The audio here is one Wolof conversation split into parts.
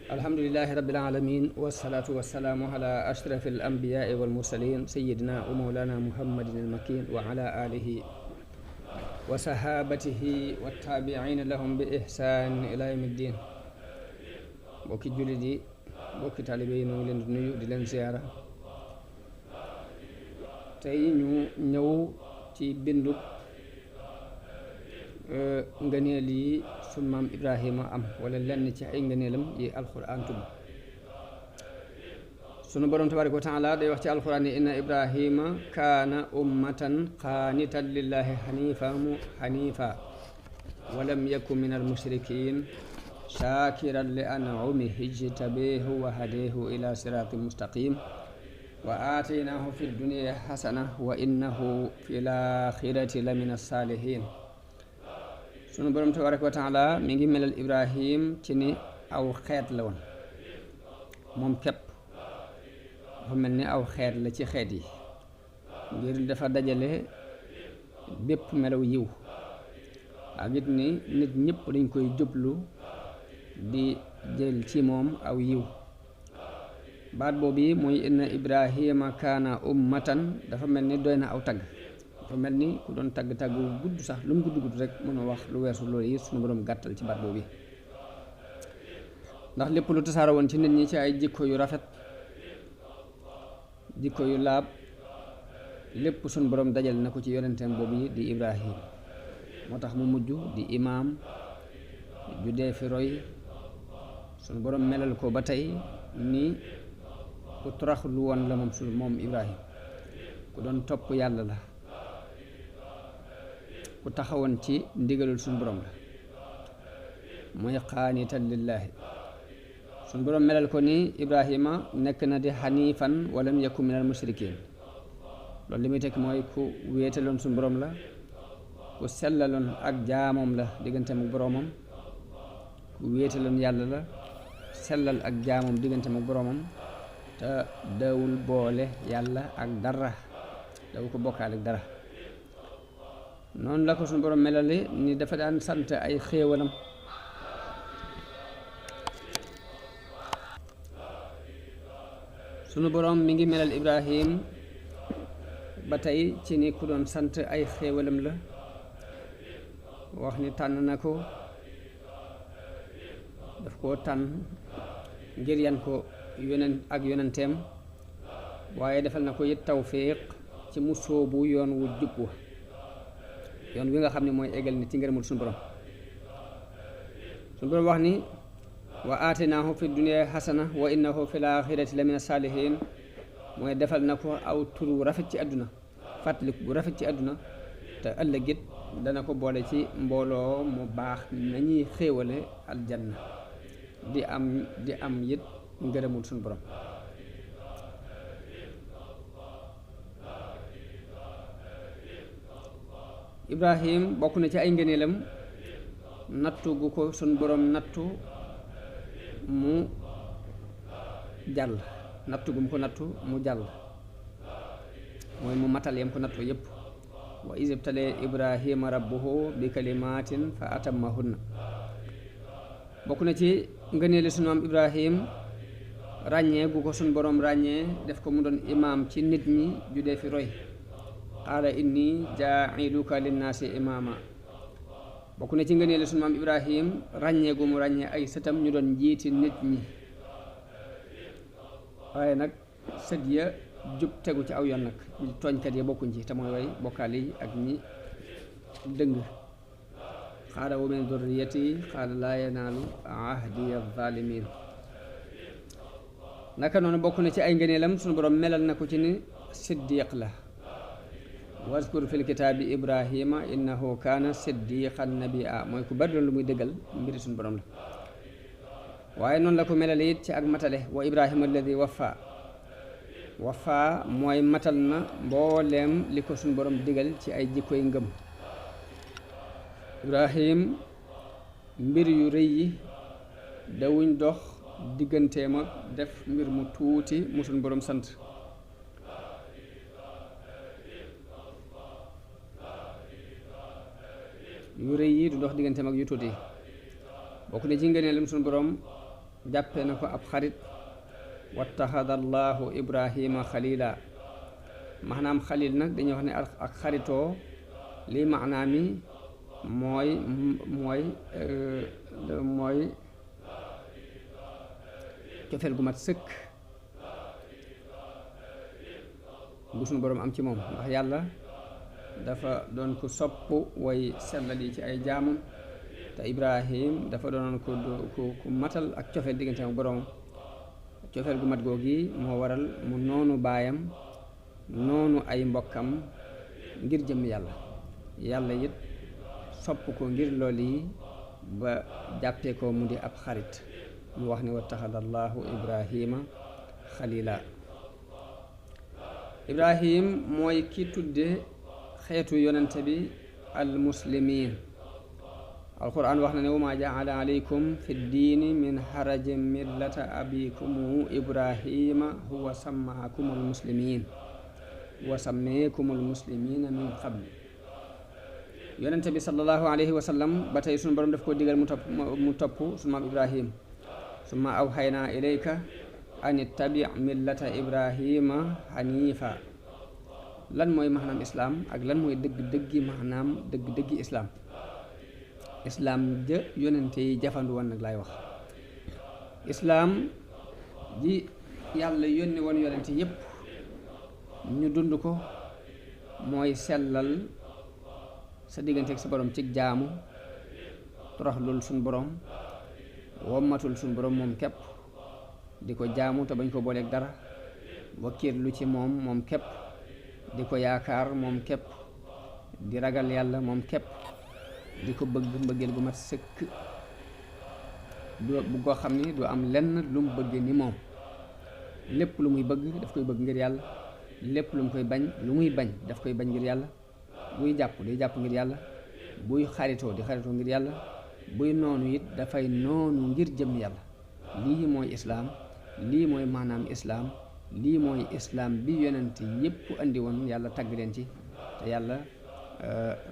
alhamdulilahi rabbil alamin wasalaatu wasalaamu ala ashrafi al anbiyaai wal mursalin sayidina wa mawlana muhammadin al makin wa ala alihi wa sahabatihi wa taabiina lahum bi ihsan ila yawmi ddin. mbokki jullit yi, mbokki taalibe yi, noo ngi leen di nuyu di leen ziyaara. tey ñu ñëw ci bindu ngëneel yi sunu maam Ibrahima am, wala lenn ci ay ngëneelam yi alquran tudd. sunu borom tabaaraka wa taala day wax ci alquran ni inna Ibrahima kaana ummatan qaanitan lillahi hanifa walam yakun min almushrikin shakiran li an'umihi ijtabahu wa hadahu ila siratin mustaqim wa aataynaahu fi dunya hasana wa innahu fi l-aaxirati la min as-saalihin. sunu borom tabaraka wa taala mi ngi melal Ibrahim ci ni aw xeet la woon, moom képp dafa mel ni aw xeet la ci xeet yi, ngir dafa dajale bépp melaw yiw, ak it ni nit ñëpp dañ koy jublu di jël ci moom aw yiw. baat boobu muy inna Ibrahima kaana ummatan dafa mel ni doy na aw tagg, dafa mel ni ku doon tagg wu gudd sax lu mu gudd rek mën a wax lu weesu loolu yi suñu borom gàttal ci baat boobu. ndax lépp lu tasaara woon ci nit ñi ci ay jikko yu rafet, jikko yu laab, lépp suñu borom dajal na ko ci yonenteem boobu yi di Ibrahim. moo tax mu mujj di imaam ju dee fi roy. suñu borom melal ko ba tey ni ku toroxlu woon la moom Ibrahim, ku doon topp yàlla la, ku taxawoon ci ndigalul suñu borom la, mooy qaanitan lillaahi. suñu borom melal ko ni Ibrahima nekk na di xaniifan walam yakun minal mushrikiin. loolu li muy tekk mooy ku wéetaloon suñu borom la, ku sellaloon ak jaamoom la digganteem ak boromam, ku wéetaloon yàlla la, sellal ak jaamoom digganteem ak boromam, te dawul boole yàlla ak dara, daw ko bokkaale ak dara. noonu la ko suñu borom melale ni dafa daan sant ay xéewalam. sunu borom mi ngi melal Ibrahim ba tey ci ni ku doon sant ay xéewalam la. wax ni tànn na ko, daf koo tànn ngir yan ko yonenteem, waaye defal na ko it tawfiq ci mu sóobu yoon wu jub wa, yoon wi nga xam ne mooy eggal nit ci ngërëmul suñu borom. suñu borom wax ni wa aatinaahu fi dunya hasana wa innahu fi l-aaxirati la mina saalihin, mooy defal na ko aw tur wu rafet ci àdduna, fàttaliku bu rafet ci àdduna, te ëllëg it dana ko boole ci mbooloo mu baax nañuy xéewale aljanna di am it ngërëmul suñu borom. Ibrahim bokk na ci ay ngëneelam nattu gu ko suñu borom nattu mu jàll, nattu gu mu ko nattu mu jàll, mooy mu matal yam ko nattu yépp. wa iz ibtalee Ibrahima rabbuhu bi kalimatin fa atammahunna. bokk na ci ngëneeli sunu maam Ibrahim ràññee gu ko suñu borom ràññee def ko mu doon imaam ci nit ñi ju dee fi roy. qaala inni jaa'iluka linnaasi imaama. bokk na ci ngëneeli sunu maam Ibrahim ràññee gu mu ràññee ay sëtam ñu doon njiiti nit ñi, waaye nag sët ya jub tegu ci aw yoon nag, tooñkat ya bokkuñ ci, te mooy way bokkaale yi ak ñi dëng. qaala wa min durriyati qaala laa yanaalu ahdiya zaalimiin. naka noonu bokk na ci ay ngëneelam sunu borom melal na ko ci ni siddiq la. wazkur fil kitaabi Ibrahima innahu kaana siddiqan nabiyya, mooy ku bari lu muy dëggal mbiri suñu borom la. waaye noonu la ko melal it ci ak matale. wa Ibrahima alladi wafa mooy matal na mbooleem li ko suñu borom digal ci ay jikkoy ngëm. Ibrahim mbir yu rëy yi dawuñ dox digganteem ak def mbir mu tuuti mu suñu borom sant. yu rëy yi du dox digganteem ak yu tuuti. bokk na ci ngëneelam suñu borom jàppe na ko ab xarit wattaxada allahu ibrahima xalila. maanaam xalil nag dañuy wax ne ak xaritoo lii maanaam mi mooy cofeel gu mat sëkk bu suñu boroom am ci moom, ndax yàlla dafa doon ko sopp way sellal yi ci ay jaamam, te Ibrahim dafa doonoon ku matal ak cofeel diggante ak boroom. cofeel gu mat googi moo waral mu noonu baayam noonu ay mbokkam ngir jëm yàlla. yàlla it sopp ko ngir lool yi ba jàppee ko mu di ab xarit, mu wax ni wattaxada allahu ibrahima xalila. Ibrahim mooy ki tudde xeetu yonente bi almuslimin. alquran wax na ne wa ma jaala alaykum fi ddiini min harajin millata abikumu ibrahima huwa sammaakum almuslimin wa sammeekum almuslimina min qabl. yonente bi sallallahu alayhi wa sallam ba tey sunu borom daf ko digal mu topp sunu maam Ibrahim. summa awxaynaa ilayka an ittabi millata ibrahima hanifa. lan mooy maanaam islaam ak lan mooy dëgg-dëggi maanaam dëgg-dëggi islaam. islaam ja yonente yi jafandu woon nag laay wax. islaam ji yàlla yónni woon yonente yépp ñu dund ko mooy sellal sa diggante ak sa borom ci jaamu, toroxlul suñ borom, wommatul suñ borom moom képp, di ko jaamu te bañ ko booleeg dara, wakiirlu ci moom képp, di ko yaakaar moom képp, di ragal yàlla moom képp, di ko bëgg mbëggeel gu mat sëkk, bu ko xam ni du am lenn lu mu bëgg ni moom. lépp lu muy bëgg daf koy bëgg ngir yàlla, lépp lu mu koy bañ lu muy bañ daf koy bañ ngir yàlla. buy jàpp day jàpp ngir yàlla, buy xaritoo di xaritoo ngir yàlla, buy noonu it dafay noonu ngir jëm yàlla. lii mooy islaam, lii mooy maanaam islaam, lii mooy islaam bi yonent yépp andi woon yàlla tagg leen ci. te yàlla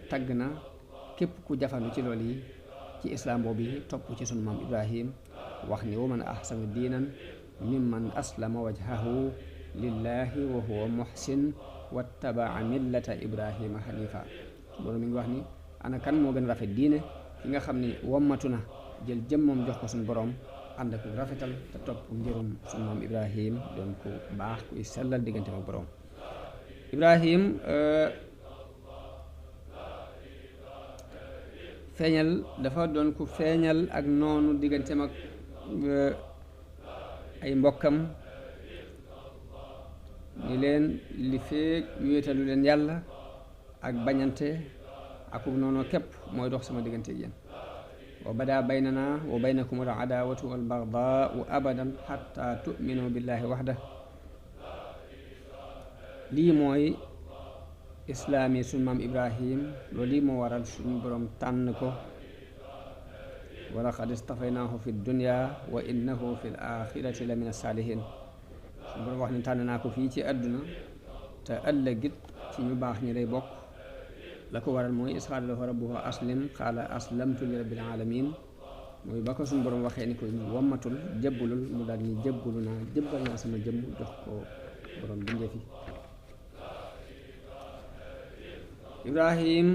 tagg na képp ku jafandu ci loolu yi ci islaam boobu yi topp ci sunu maam Ibrahim. wax ni wa man ahsanu diinan mimman aslama wajhahu lillahi wa huwa muhsin wattabaa millata ibrahima hanifa. loolu mi ngi wax ni ana kan moo gën rafet diine ki nga xam ni wommatu na jël jëmmam jox ko suñu boroom ànd ak rafetal te topp ngirum suñu maam Ibrahim doon ku baax kuy sellal diggante ak boroom. Ibrahim feeñal dafa doon ku feeñal ak noonu digganteem ak ay mbokkam ni leen li feek wéetalu leen yàlla ak bañante ak noonu képp mooy dox sama diggante ak yéen. wa bada baynana wa baynakum al adawatu wal bagdaau abadan xatta tuminu billahi waxda. lii mooy islaam yi suñu maam Ibrahim. loolu lii moo waral suñu boroom tànn ko. wa laqad istafaynaahu fi dunya wa innahu fi l axirati la min as-saalihin. suñu boroom wax ne tànn naa ko fii ci àdduna te ëllëgit ci ñu baax ñi lay bokk. la ko waral mooy is qaala lahu rabbuhu aslim qaala aslamtu li rabbil alamin. mooy ba ko suñu boroom waxee ni ko wammatul jébbalul mu daal ni jébbalu naa jébbal naa sama jëmm jox ko boroom bindee fi. Ibrahim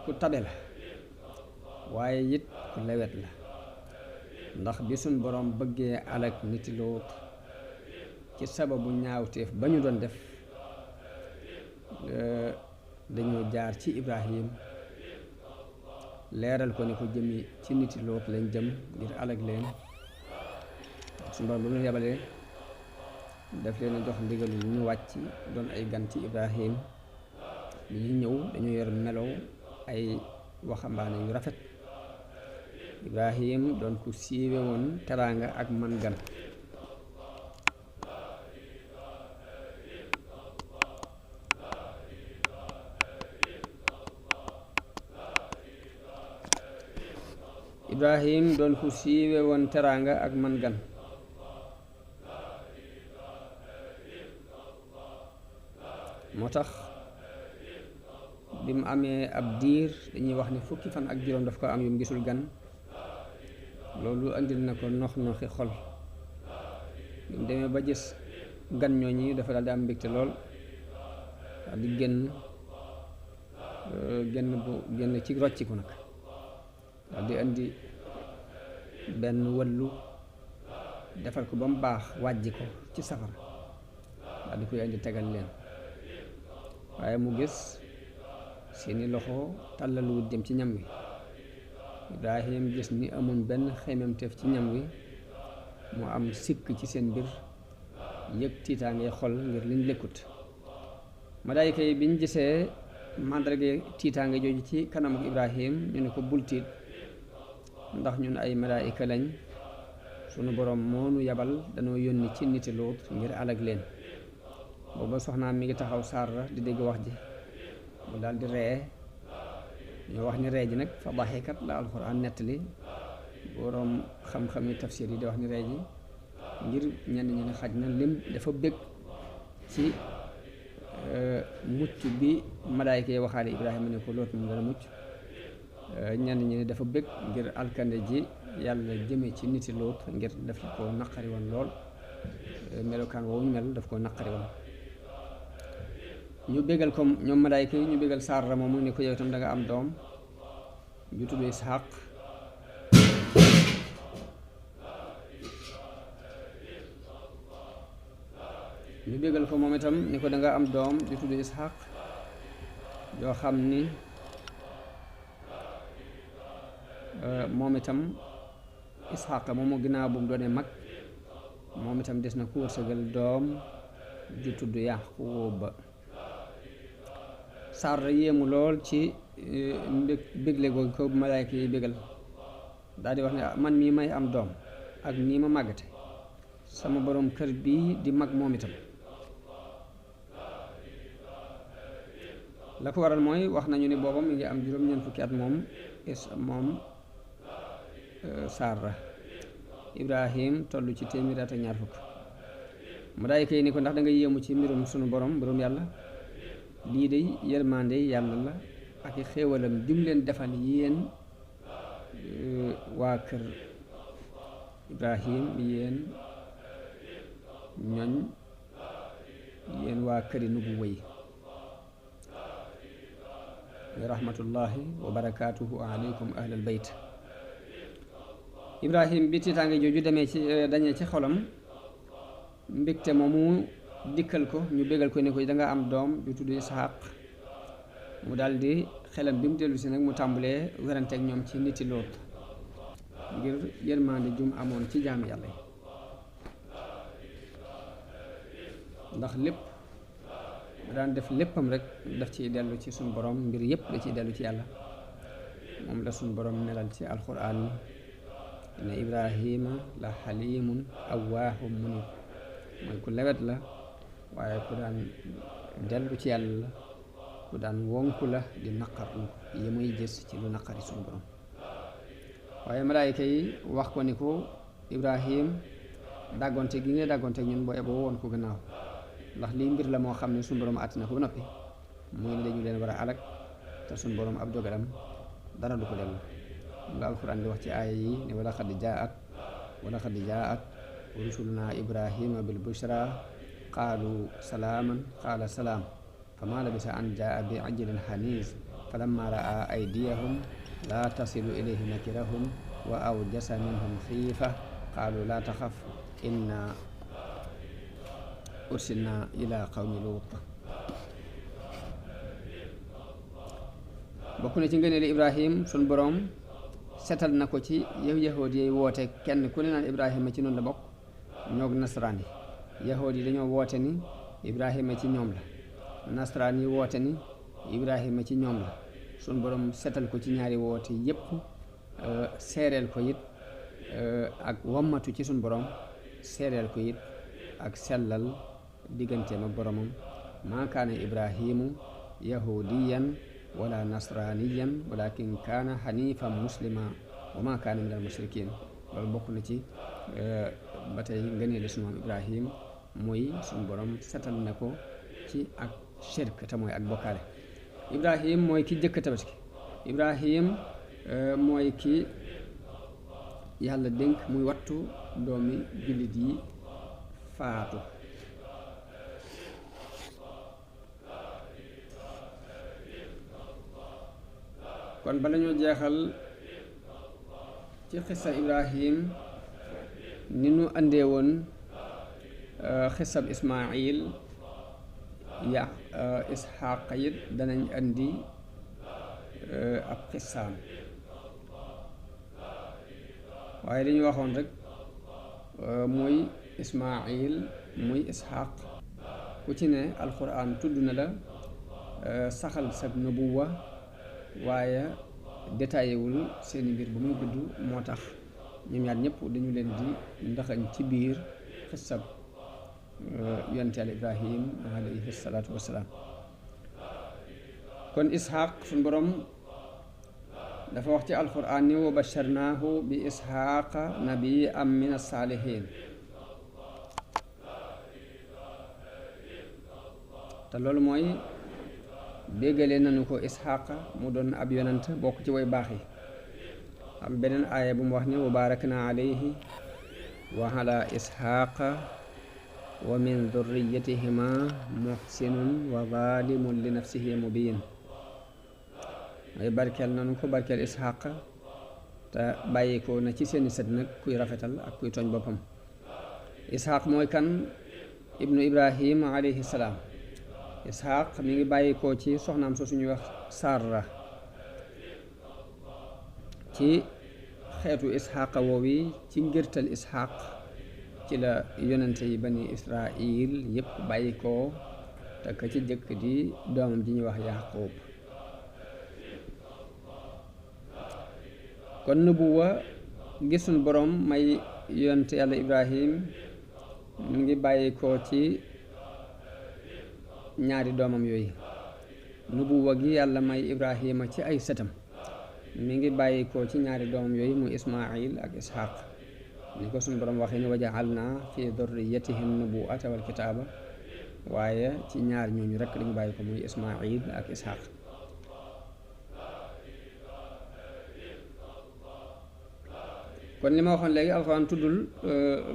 ku tabe la waaye it ku lewet la, ndax bi suñ boroom bëggee alak niti Luut ci sababu ñaawteef ba ñu doon def dañoo jaar ci Ibrahim leeral ko ni ko jëmi ci niti Luut lañ jëm ngir alak leen. suñ boroom bu ñu yabalee daf leen a jox ndigalu ñu wàcc doon ay gan ci Ibrahim. li ñu ñëw dañu yor melow ay waxambaane yu rafet. Ibrahim doon ku siiwe woon teraanga ak man gan. Ibrahim doon ku siiwe woon teraanga ak man gan. moo tax bi mu amee ab diir dañuy wax ni fukki fan ak juróom daf ko am yu mu gisul gan. loolu andil na ko noxi xol bi mu demee ba gis gan ñooñi dafa daal di am mbégte lool daal di génn ci rocciku nag daal di andi benn wëllu defar ko ba mu baax wàjji ko ci safara daal di koy andi tegal leen waaye mu gis seeni loxo tàllaluwut jëm ci ñam wi. Ibrahim gis ni amuñ benn xememteef ci ñam wi mu am sikk ci seen mbir yëg tiitaange xol ngir liñ lekkut. malaayika yi biñ gisee màndarga tiitaange jooju ci kanamu Ibrahim ñu ne ko bul tiit ndax ñun ay malaayika lañ sunu borom moo nu yabal danoo yónni ci niti Luut ngir alag leen. booba soxnaam mi ngi taxaw Saara di dégg wax ji mu daal di ree. ñoo wax ni ree ji nag fa daxikat la alxuraan nettali boroom xam-xami tafsir yi di wax ni ree ji ngir ñenn ñi ne xaj na lim dafa bëgg ci mucc bi malaayka yi waxaale Ibrahima ne ko Luut mu dana mucc. ñenn ñi ne dafa bëgg ngir alkande ji yàlla jëme ci niti Luut ngir daf ko naqari woon lool melokaan woowu ñu mel daf ko naqari woon. ñu bégal ko ñoom malaayka yi ñu bégal Saara moomu ne ko yow itam da nga am doom ju tudd Ishaq. ñu bégal ko moom itam ne ko da nga am doom ju tudd Ishaq yoo xam ni moom itam Ishaq moomu ginnaaw bu mu doonee mag moom itam des na ku wërsëgal doom ju tudd Yaquub. Saara yéemu lool ci bégle googu ko malaayka yi bégal daal di wax ne man mii may am doom ak nii ma màggate sama boroom kër bii di mag moom itam. la ko waral mooy wax nañu ni booba mi ngi am juróom-ñeent fukki at moom Saara. Ibrahim toll ci téeméeri at ak ñaar fukk. malaayka yi ni ko ndax da nga yéemu ci mbirum sunu mbirum yàlla. lii de yërmande yàlla la ak xéewalam jum leen defal yéen waa kër Ibrahim yéen waa këri nubuwa yi. rahmatullahi wa barakaatuhu aleykum ahlal bayt. Ibrahim bi tiitaange jooju dañee ci xolam mbégte moomu dikkal ko ñu bégal ko ne ko danga am doom ju tudd Ishaq mu daldi xelam bi mu dellu si nag mu tàmbalee weranteeg ñoom ci niti Luut ngir yërmande jum amoon ci jaam yàlla yi. ndax lépp daan def léppam rek daf ciy dellu ci suñu borom mbir yépp da ciy dellu ci yàlla. moom la suñu borom melal ci alxuraan ne Ibrahima la xalimun awwaahum munib mooy ku lewet la waaye ku daan dellu ci yàlla la ku daan wonku la di naqarlu yi muy gis ci lu naqari suñu borom. waaye malaayka yi wax ko ni ko Ibrahim dàggonte gi ngay dàggonte ñun boo eboo woon ko gannaaw ndax lii mbir la moo xam ne suñu borom àtt na ko ba noppi muy ne dañu leen war a alag te suñu borom ab dogalam dara du ko dellu. la alxuraan di wax ci aaya yi ne wala xad jaat rusuluna Ibrahima bil bushra qaalu salaaman qaala salaam fama labisa an jaa bi ajlin xaniis falamma raa aydiyahum laa tasilu ilayhi nakirahum wa awjasa minhum xiifa qaalu laa taxaf inna ursilna ila qawmi Luut. bokk na ci ngëneeli Ibrahim sun borom setal na ko ci yahood yi woote kenn ku ne naan Ibrahima ci noonu la bokk ñoog nasaraan yi. yahood yi dañoo woote ni Ibrahima ci ñoom la, nasaraan yi woote ni Ibrahima ci ñoom la. sun borom setal ko ci ñaari woote yépp seereel ko it ak wammatu ci sun borom seereel ko it ak sellal digganteem ak boromam. maa kaana Ibrahimu yahudiyan wala nasraniyan walakin kaana xanifan muslima wa maa kaana min al mushrikin. loolu bokk na ci ba tey ngëneeli sunu maam Ibrahim mooy sunu borom setal na ko ci ak shirk te mooy ak bokkaale. Ibrahim mooy ki jëkk tabaski. Ibrahim mooy ki yàlla dénk muy wattu doomi jullit yi faatu. kon bala ñoo jeexal ci xissa Ibrahim ni nu àndee woon xissab Ismaayil Isxaaq it danañ andi ab xissaam, waaye li ñu waxoon rek muy Ismaayil muy Isxaaq ku ci ne alxuraan tudd na la saxal sag nubuwa waaye détaillé wul seeni mbir ba muy gudd, moo tax ñoom ñaar ñëpp dañu leen di ndaxañ ci biir xissab yonent Yàlla Ibrahim alayhi salaatu wassalaam. kon Isxaaq suñ boroom dafa wax ci alxuraan ni wa basharnaahu bi Isxaaqa nabiyyan min as-saalihiin, te loolu mooy déggale nañu ko Isxaaqa mu doon ab yonent bokk ci way baax yi. am beneen aaya bu mu wax ni wa baarakna alayhi wa ala Isxaaqa wa min durriyatihima muhsinun wa zalimun li nafsihi mubin, mooy barkeel nañu ko barkeel Isxaaqa te bàyyi ko na ci seeni sët nag kuy rafetal ak kuy tooñ boppam. Isxaaq mooy kan? ibnu Ibrahim alayhi salaam. Isxaaq mi ngi bàyyi ko ci soxnaam soo suñuy wax Sarra. ci xeetu Isxaaqa woowi ci ngirtal Isxaaq ci la yonente yi bani Israil yépp bàyyi ko, te ka ci jëkk di doomam ji ñuy wax Yaqub. kon nubuwa gisul boroom may yonente yàlla Ibrahim mi ngi bàyyi ko ci ñaari doomam yooyu. nubuwa gi yàlla may Ibrahima ci ay sëtam mi ngi bàyyi ko ci ñaari doomam yooyu muy Ismaayil ak Isxaaq, ni ko suñu boroom waxee ni wa ja'alna fi durriyatihim nubuwata wal kitaaba, waaye ci ñaar ñooñu rekk lañu bàyyi ko muy Ismaayil ak Isxaaq. kon li ma waxoon léegi alxuraan tuddul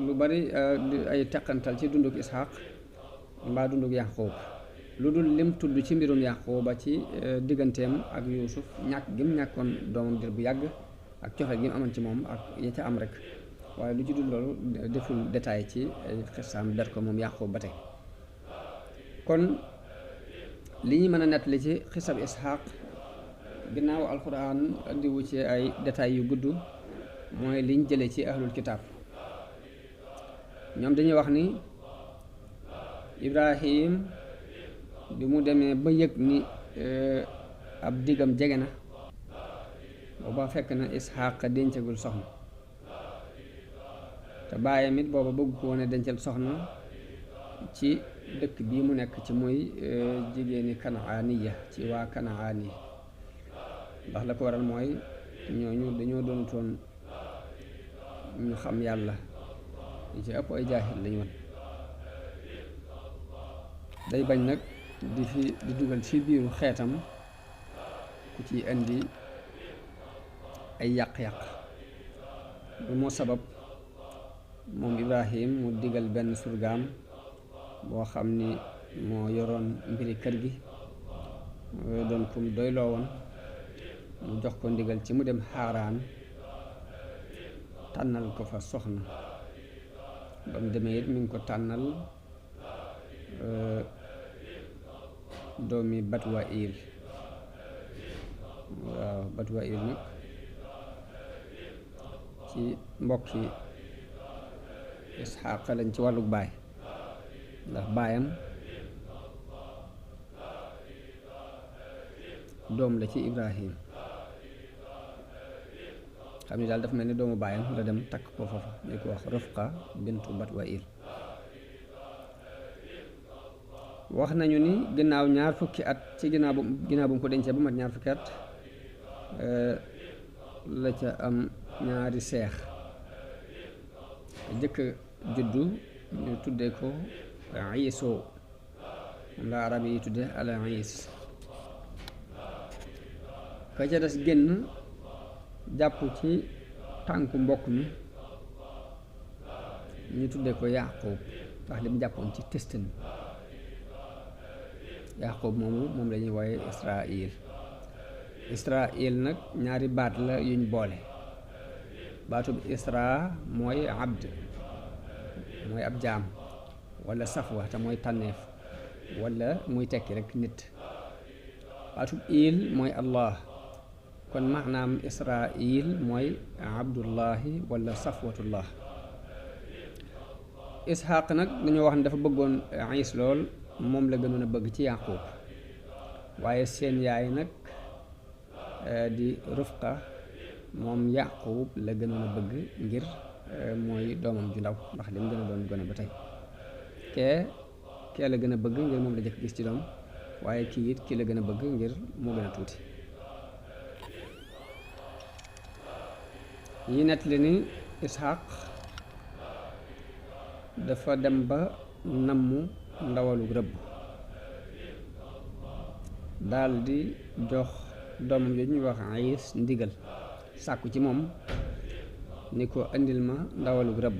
lu bari ay teqantal ci dunduk Isxaaq mbaa dunduk Yaqub, lu dul lim tudd ci mbirum Yaquba ci digganteem ak Yuusuf, ñàkk gi mu ñàkkoon doomam dir bu yàgg ak coxe gi mu amoon ci moom ak ya ca am rek, waaye lu ci dul loolu deful détail ci xissaam ber ko moom Yaqub ba tey. kon li ñu mën a nettali ci xissab Isxaaq ginnaaw alxuraan andiwu ci ay détails yu gudd mooy liñ jële ci ahlul kitaab. ñoom dañuy wax ni Ibrahim bi mu demee ba yëg ni ab diggam jege na, booba fekk na Isxaaq dencagul soxna, te baayam it booba bëgg ko woon a dencal soxna ci dëkk bii mu nekk ci muy jigéeni Kanaaniya ci waa Kanaani, ndax la ko waral mooy ñooñu dañoo doonutoon ñu xam yàlla, ñi ci ëpp ay jaahil lañu woon. day bañ nag di dugal ci biiru xeetam ku ci indi ay yàq-yàq. lu moo sabab moom Ibrahim mu digal benn surgaam boo xam ni moo yoroon mbiri kër gi, doon kum doyloo woon, mu jox ko ndigal ci mu dem Xaaraan tànnal ko fa soxna. ba mu demee it mi ngi ko tànnal doomi Batuwaayil. waaw Batuwaayil nag ci mbokki Isxaaq lañ ci wàlluk baay, ndax baayam doom la ci Ibrahim, xam ni daal dafa mel ni doomu baayam la dem takk ko foofa ñu ko wax Rufqa bintu Batuwaayil. wax nañu ni ginnaaw ñaar fukki at ci ginnaaw bu mu ko dencee ba mat ñaar fukki at la ca am ñaari seex. jëkk juddu ñu tuddee ko Iiso, moom la arab yi tudde al Iis. ka ca des génn jàpp ci tànku mbokk mi ñu tuddee ko Yaaqub ndax li mu jàppoon ci testin Yaaqub moom la ñuy wooye Israil nag ñaari baat la yuñ boole baatub Isra mooy abd mooy ab jaam wala safwa te mooy tànneef wala muy tekki rek nit baatub il mooy Allah kon maanaam Israil mooy abdullahi wala safwatullah Ishaq nag dañoo wax ne dafa bëggoon Iis lool moom la gënoon a bëgg ci Yaqub waaye seen yaay nag di Rufqa moom Yaqub la gënoon a bëgg ngir mooy doomam ju ndaw ndax li mu gën a doon gone ba tey kee la gën a bëgg ngir moom la jëkk gis ci doom waaye kii it kii la gën a bëgg ngir moo gën a tuuti yi nett li ni Ishaq dafa dem ba nammu ndawalu rëbb daldi jox doomam yooyu ñuy wax Iis ndigal sàkku ci moom ni ko indil ma ndawalug rëbb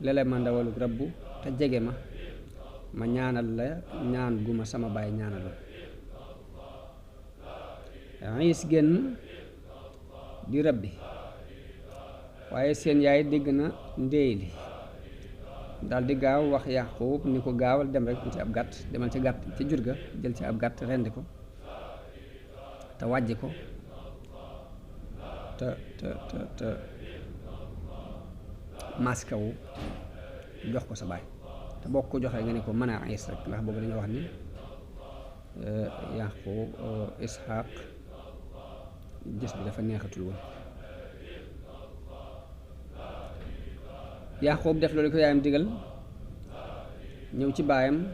lele ma ndawalug rëbb te jege ma ñaanal la ñaan gu ma sama baay ñaanaloon Iis génn di rëbbi waaye seen yaay dégg na ndéey li daldi gaaw wax Yaqub ni ko gaawal dem rek ci ab gàtt demal ci gàtt ci jur ga jël ci ab gàtt rendi ko te wàjji ko te maskawu jox ko sa baay te boo ko joxee nga ne ko mën a Iis rek ndax boobu dañoo wax ni Yaqub Ishaq gis bi dafa neexatul woon Yaqub def loolu ko yaayam digal ñëw ci baayam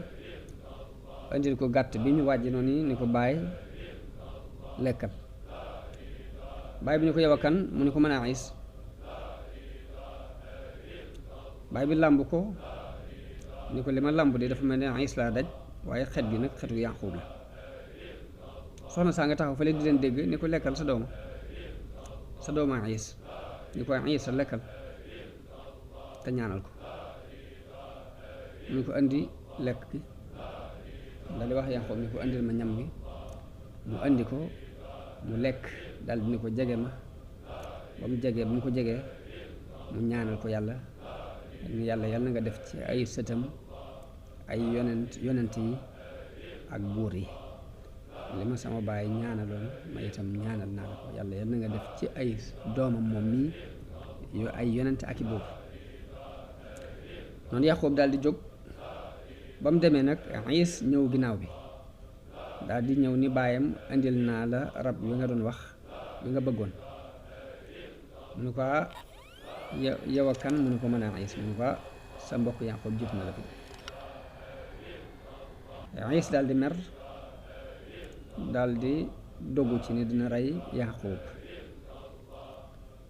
indil ko gàtt bi ñu wàjji noonu ni ko baay lekkal baay bi ñu ko yow a kan mu ni ko mën a Iis baay bi làmb ko ni ko li ma làmb de dafa mel ne Iis laa daj waaye xet gi nag xetu Yaqub la soxna saa nga taxaw fa léegi di leen dégg ni ko lekkal sa dooma Iis ni ko Iis sa lekkal te ñaanal ko mu ko andi lekk gi daldi wax Yaqub ni ko andil ma ñam gi mu andi ko mu lekk daldi ni ko jege ma ba mu ko jegee mu ñaanal ko yàlla ni yàlla na nga def ci ay sëtam ay yonent yi ak buur yi li ma sama baay ñaanaloon ma itam ñaanal naa la ko yàlla na nga def ci ay doomam moom mii ay yonent ak i buur noonu Yaqub daal di jóg ba mu demee nag Iis ñëw ginnaaw bi daal di ñëw ni baayam indil naa la rab wi nga doon wax wi nga bëggoon mu ne ko yow a kan mu ne ko mën a Iis mu ne ko sa mbokk Yaqub jub na la ko Iis daal di mer daal di dogu ci ni dina rey Yaqub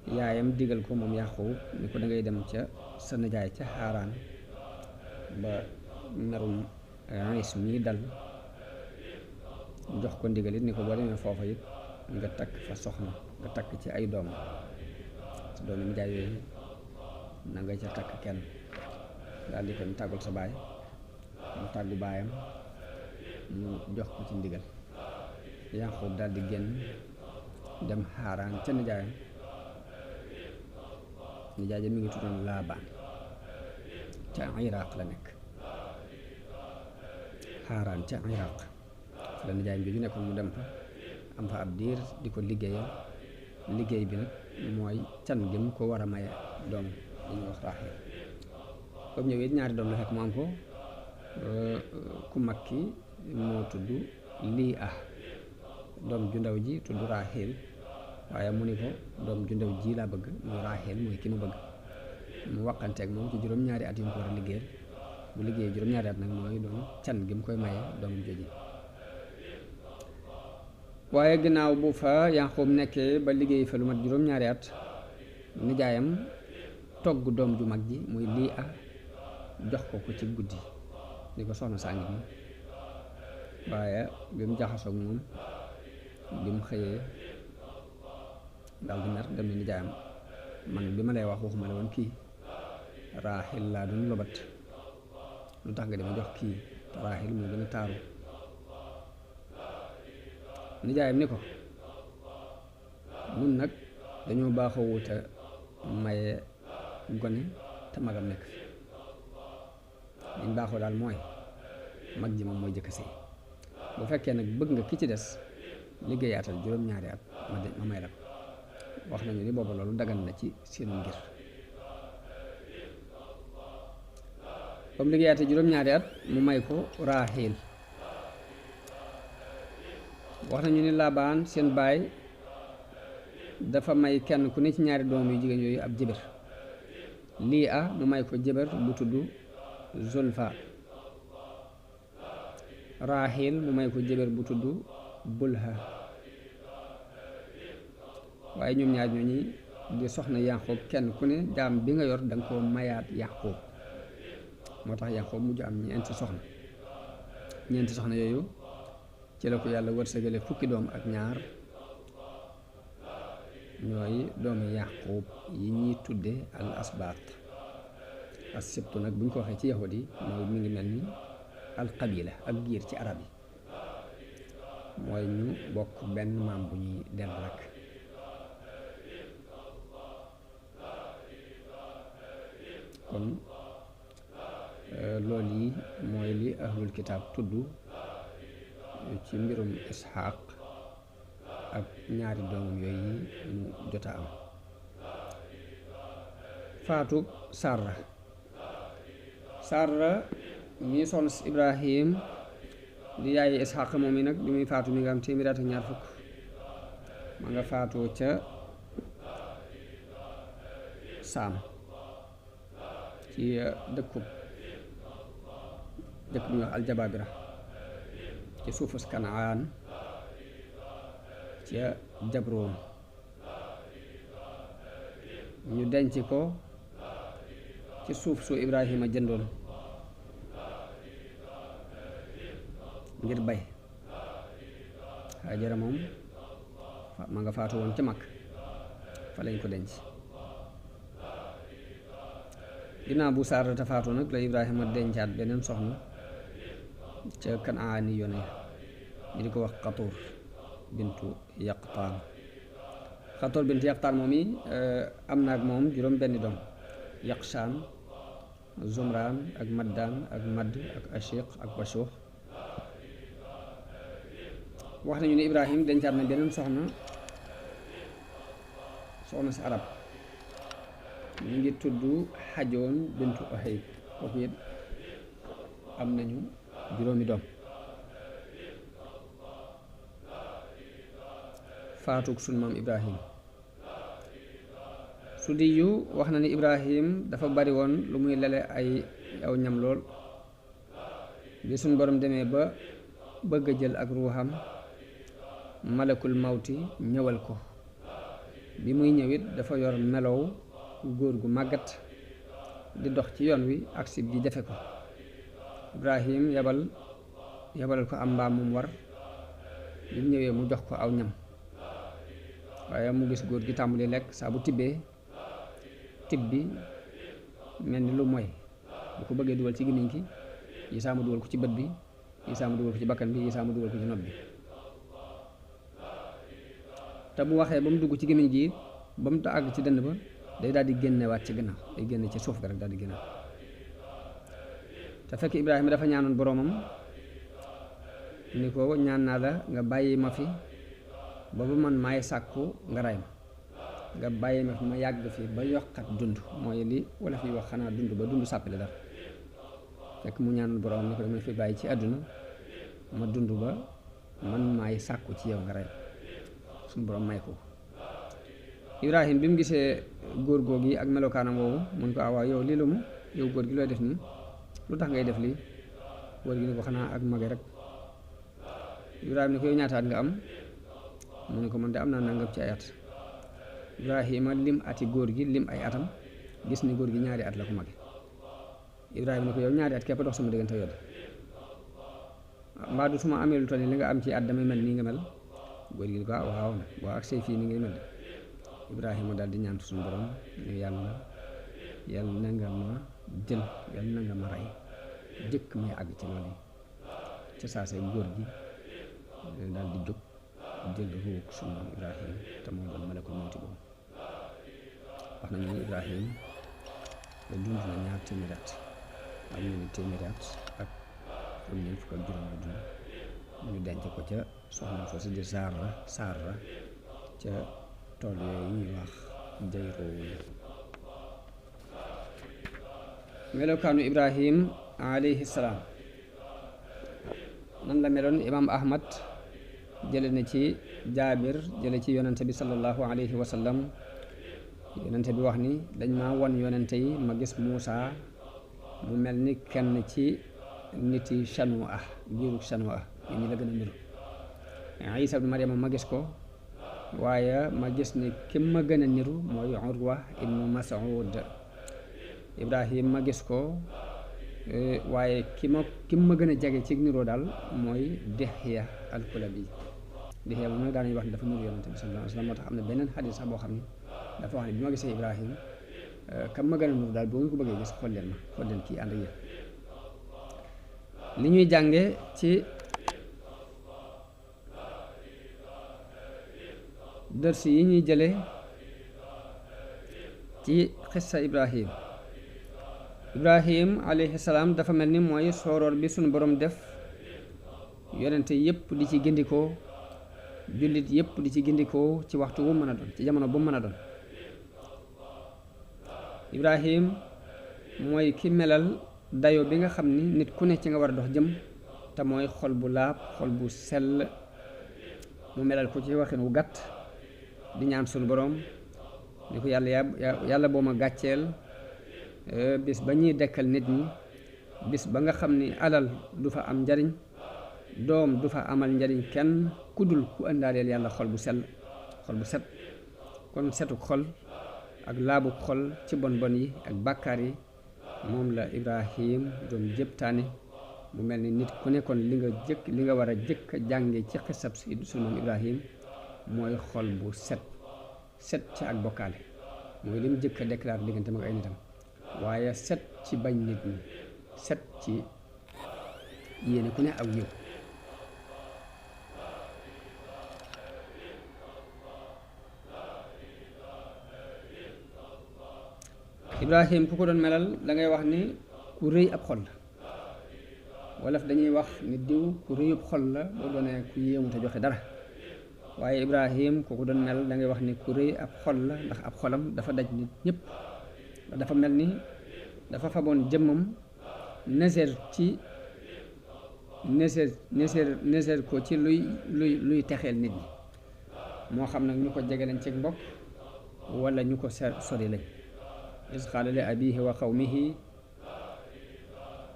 yaayam digal ko moom Yaqub ni ko dangay dem ca sa nijaay ca Haaraan ba merum Iis mii dal jox ko ndigal it ni ko boo demee foofa it nga takk fa soxna nga takk ci ay doom sa doomi nijaay yooyu na nga ca takk kenn daal di ko ñu tàggul sa baay mu tàggu baayam mu jox ko ci ndigal Yaqub daal di génn dem Haaraan ca nijaayam nijaay ja mi ngi tuddoon Laabaan ca Iraq la nekk Haaraan ca Iraq la nijaayam bi ju nekkoon mu dem fa am fa ab diir di ko liggéeyal liggéey bi nag mooy can gi mu ko war a maye doom li ñuy wax Raaxil comme ñëwee ñaari doom la fekk mu am ko ku mag ki moo tudd Lii doom ju ndaw ji tudd Raaxil waaye mu ni ko doom ju ndaw ji laa bëgg muy Raaxil mooy ki ma bëgg mu waxanteeg moom ci juróom-ñaari at yi mu ko war a liggéeyal bu liggéeyee juróom-ñaari at nag mooy doon can gi mu koy maye doomam jooji waaye ginnaaw bu fa Yaqub nekkee ba liggéey fa lu mat juróom-ñaari at nijaayam togg doom ju mag ji muy Lii jox ko ci guddi ni ko soxna saa ngi moom waaye bi mu jaxasoog moom bi mu xëyee daal di mer dem ne nijaayam man bi ma lay wax waxuma la woon kii Raaxil laa doon lobat lu tax nga dama jox kii te Raaxil moo gën a taaru nijaayam ni ko nun nag dañoo baaxoo wuta maye gone te magam nekk fi liñ baaxoo daal mooy mag ji moom mooy jëkk sëy bu fekkee nag bëgg nga ki ci des liggéeyaatal juróom-ñaari at ma may la ko wax nañu ni booba loolu dagan na ci seen ngir ba mu liggéeyaatee juróom-ñaari at mu may ko Raaxiil wax nañu ni Laabaan seen baay dafa may kenn ku ne ci ñaari doom yu jigéen yooyu ab jëbër lii a mu may ko jëbër bu tudd Zulfa Raaxiil mu may ko jëbër bu tudd Bulha waaye ñoom ñaar ñooñi di soxna Yaqub kenn ku ne jaam bi nga yor danga koo mayaat Yaqub moo tax Yaqub mujj am ñeenti soxna yooyu ci la ko yàlla wërsëgale fukki doom ak ñaar ñooy doomi Yaqub yi ñuy tudde al asbaat as sibtu nag bu ñu ko waxee ci yahud yi mooy mi ngi mel ni al qabila ak giir ci arab yi mooy ñu bokk benn maam bu ñuy dellu rek kon loolu yi mooy li ahlul kitaab tudd ci mbirum Isxaaq ak ñaari doomam yooyu mu jota am faatu Sarra mi soxna si Ibrahim di yaayi Isxaaq moom mi nag bi muy faatu mi nga am téeméer ak ñaar fukk ma nga faatoo ca Saam ci dëkk bu ñuy wax Aljabaabira ci suufus Kanaan ca Jabroon ñu denc ko ci suuf su Ibrahima jëndoon ngir bay Haajara moom ma nga faatu woon ca mag fa lañ ko denc ginnaaw bu Saara ta faatu nag la Ibrahima dencaat beneen soxna ca Kanaani yone ñu di ko wax Xatuur bintu Yaqtaan Xatuur bintu Yaqtaan moom yi am na ak moom juróom benni doom Yaqshaan Zumraan ak Maddaan ak Madd ak Ashiq ak Washuux wax nañu ne Ibrahim dencaat na beneen soxna si arab ñu ngi tudd Xajoon bintu Ohayb kooku it am nañu juróomi doom faatuk sunu maam Ibrahim su di yu wax na ni Ibrahim dafa bari woon lu muy lele ay aw ñam lool bi suñ borom demee ba bëgg a jël ak ruuxam malakul mawti ñëwal ko bi muy ñëwit dafa yor melow góor gu màggat di dox ci yoon wi ak sib ji jafe ko Ibrahim yabalal ko am mbaam mum war bi mu ñëwee mu jox ko aw ñam waaye mu gis góor gi tàmbali lekk saa bu tibbee tib bi mel ni lu moy bu ko bëggee dugal ci gémmiñ gi yi saa mu dugal ko ci bët bi yi saa mu dugal ko ci bakkan bi yi saa mu dugal ko ci nopp bi te bu waxee ba mu dugg ci gémmiñ gi ba mu àgg ci dënn ba day daal di génnewaat ci gannaaw day génne ci suuf ga rek daal di génne te fekk Ibrahima dafa ñaanoon boroomam ni ko ñaan naa la nga bàyyi ma fi boobu man maay sàkku nga ray ma nga bàyyi ma fi ma yàgg fi ba yokkat dund mooy li wala fi wax xanaa dund ba dund sàppale dara fekk mu ñaanoon boroomam ni ko dama fi bàyyi ci àdduna ma dund ba man maay sàkku ci yow nga ray suñu boroom may ko Ibrahim bi mu gisee góor góor gi ak melokaanam woowu mun ko awaa yow lii lu mu yow góor gi looy def nii lu tax ngay def lii góor gi ni ko xanaa ak mage rek Ibrahima ni ko yow ñaataat nga am mu ne ko man de am naa nangam ci ay at Ibrahima lim ati góor gi lim ay atam gis ni góor gi ñaari at la ko mage Ibrahima ni ko yow ñaari at képp dox sama diggante yow de mbaa du su ma amee lu toll nii li nga am ci at damay mel nii nga mel góor gi ni ko waaw nag boo ak say fii ni ngay mel de Ibrahima daal di ñaan suñu borom ne yàlla na nga ma jël yàlla na nga ma rey jëkk may àgg ci loolu yi ca saasee góor gi daal di jóg jël ruug suñu maam Ibrahim te moo doon malakul mawti boobu wax nañu ne Ibrahim la dund na ñaar téeméeri at ak ñu ne téeméeri at ak ñeent fukk ak juróom la dund ñu denc ko ca soxna soosu di Saara ca tool yooyu ñuy wax Jayruun. melokaanu Ibrahim alayhi salaam nan la meloon imaam Ahmad jële na ci Jaabir jële ci yonente bi sallallahu alayhi wa sallam yonente bi wax ni dañ ma won yonente yi ma gis Muusa mu mel ni kenn ci nit yi Chanua giiru Chanua yi ñi la gën a niru. Isa ibnu Maryama ma gis ko waaye ma gis ni ki ma gën a niru mooy Urwa ibnu Mas'ud. Ibrahim ma gis ko waaye ki ma gën a jege ci niroo daal mooy Dihya al-Kulabi. Dihya moom nag daanañu wax ni dafa niru yonente bi sallallahu alayhi wa sallam moo tax am na beneen xadis sax boo xam ne dafa wax ne bi ma gisee Ibrahim kam ma gën a niru daal boo ngeen ko bëggee gis xool leen kii ànd ak yéen. li ñuy jànge ci dërsi yi ñuy jële ci xissa Ibrahim alayhi salaam dafa mel ni mooy sooroor bi suñu borom def yonente yépp di ci gindikoo jullit yépp di ci gindikoo ci waxtu wu mën a doon ci jamono bu mën a doon. Ibrahim mooy ki melal dayo bi nga xam ni nit ku ne ci nga war a dox jëm te mooy xol bu laab xol bu sell mu melal ko ci waxin wu gàtt di ñaan suñu borom ni ko yàlla boo ma gàcceel bis ba ñuy dekkal nit ñi bis ba nga xam ni alal du fa am njariñ doom du fa amal njariñ kenn ku dul ku ëndaaleel yàlla xol bu sell xol bu set. kon setuk xol ak laabuk xol ci bon yi ak bàkkaar yi moom la Ibrahim doon jëptaane mu mel ni nit ku nekkoon li nga war a jëkk a jànge ci xisab sunu maam Ibrahim mooy xol bu set ci ak bokkaale mooy li mu jëkk a déclaré diggante mag ay nitam waaye set ci bañ nit ñi set ci yéene ku ne aw yiw. Ibrahim ku ko doon melal da ngay wax ni ku rëy ab xol la wolof dañuy wax ni diw ku rëyub xol la boo doonee ku yéemu te joxe dara waaye Ibrahim ku ko doon mel da ngay wax ni ku rëy ab xol la ndax ab xolam dafa daj nit ñëpp dafa mel ni dafa faboon jëmmam neseer ko ci luy texeel nit ñi moo xam nag ñu ko jege lañ ci mbokk wala ñu ko sori lañ. is qaala li abihi wa qawmihi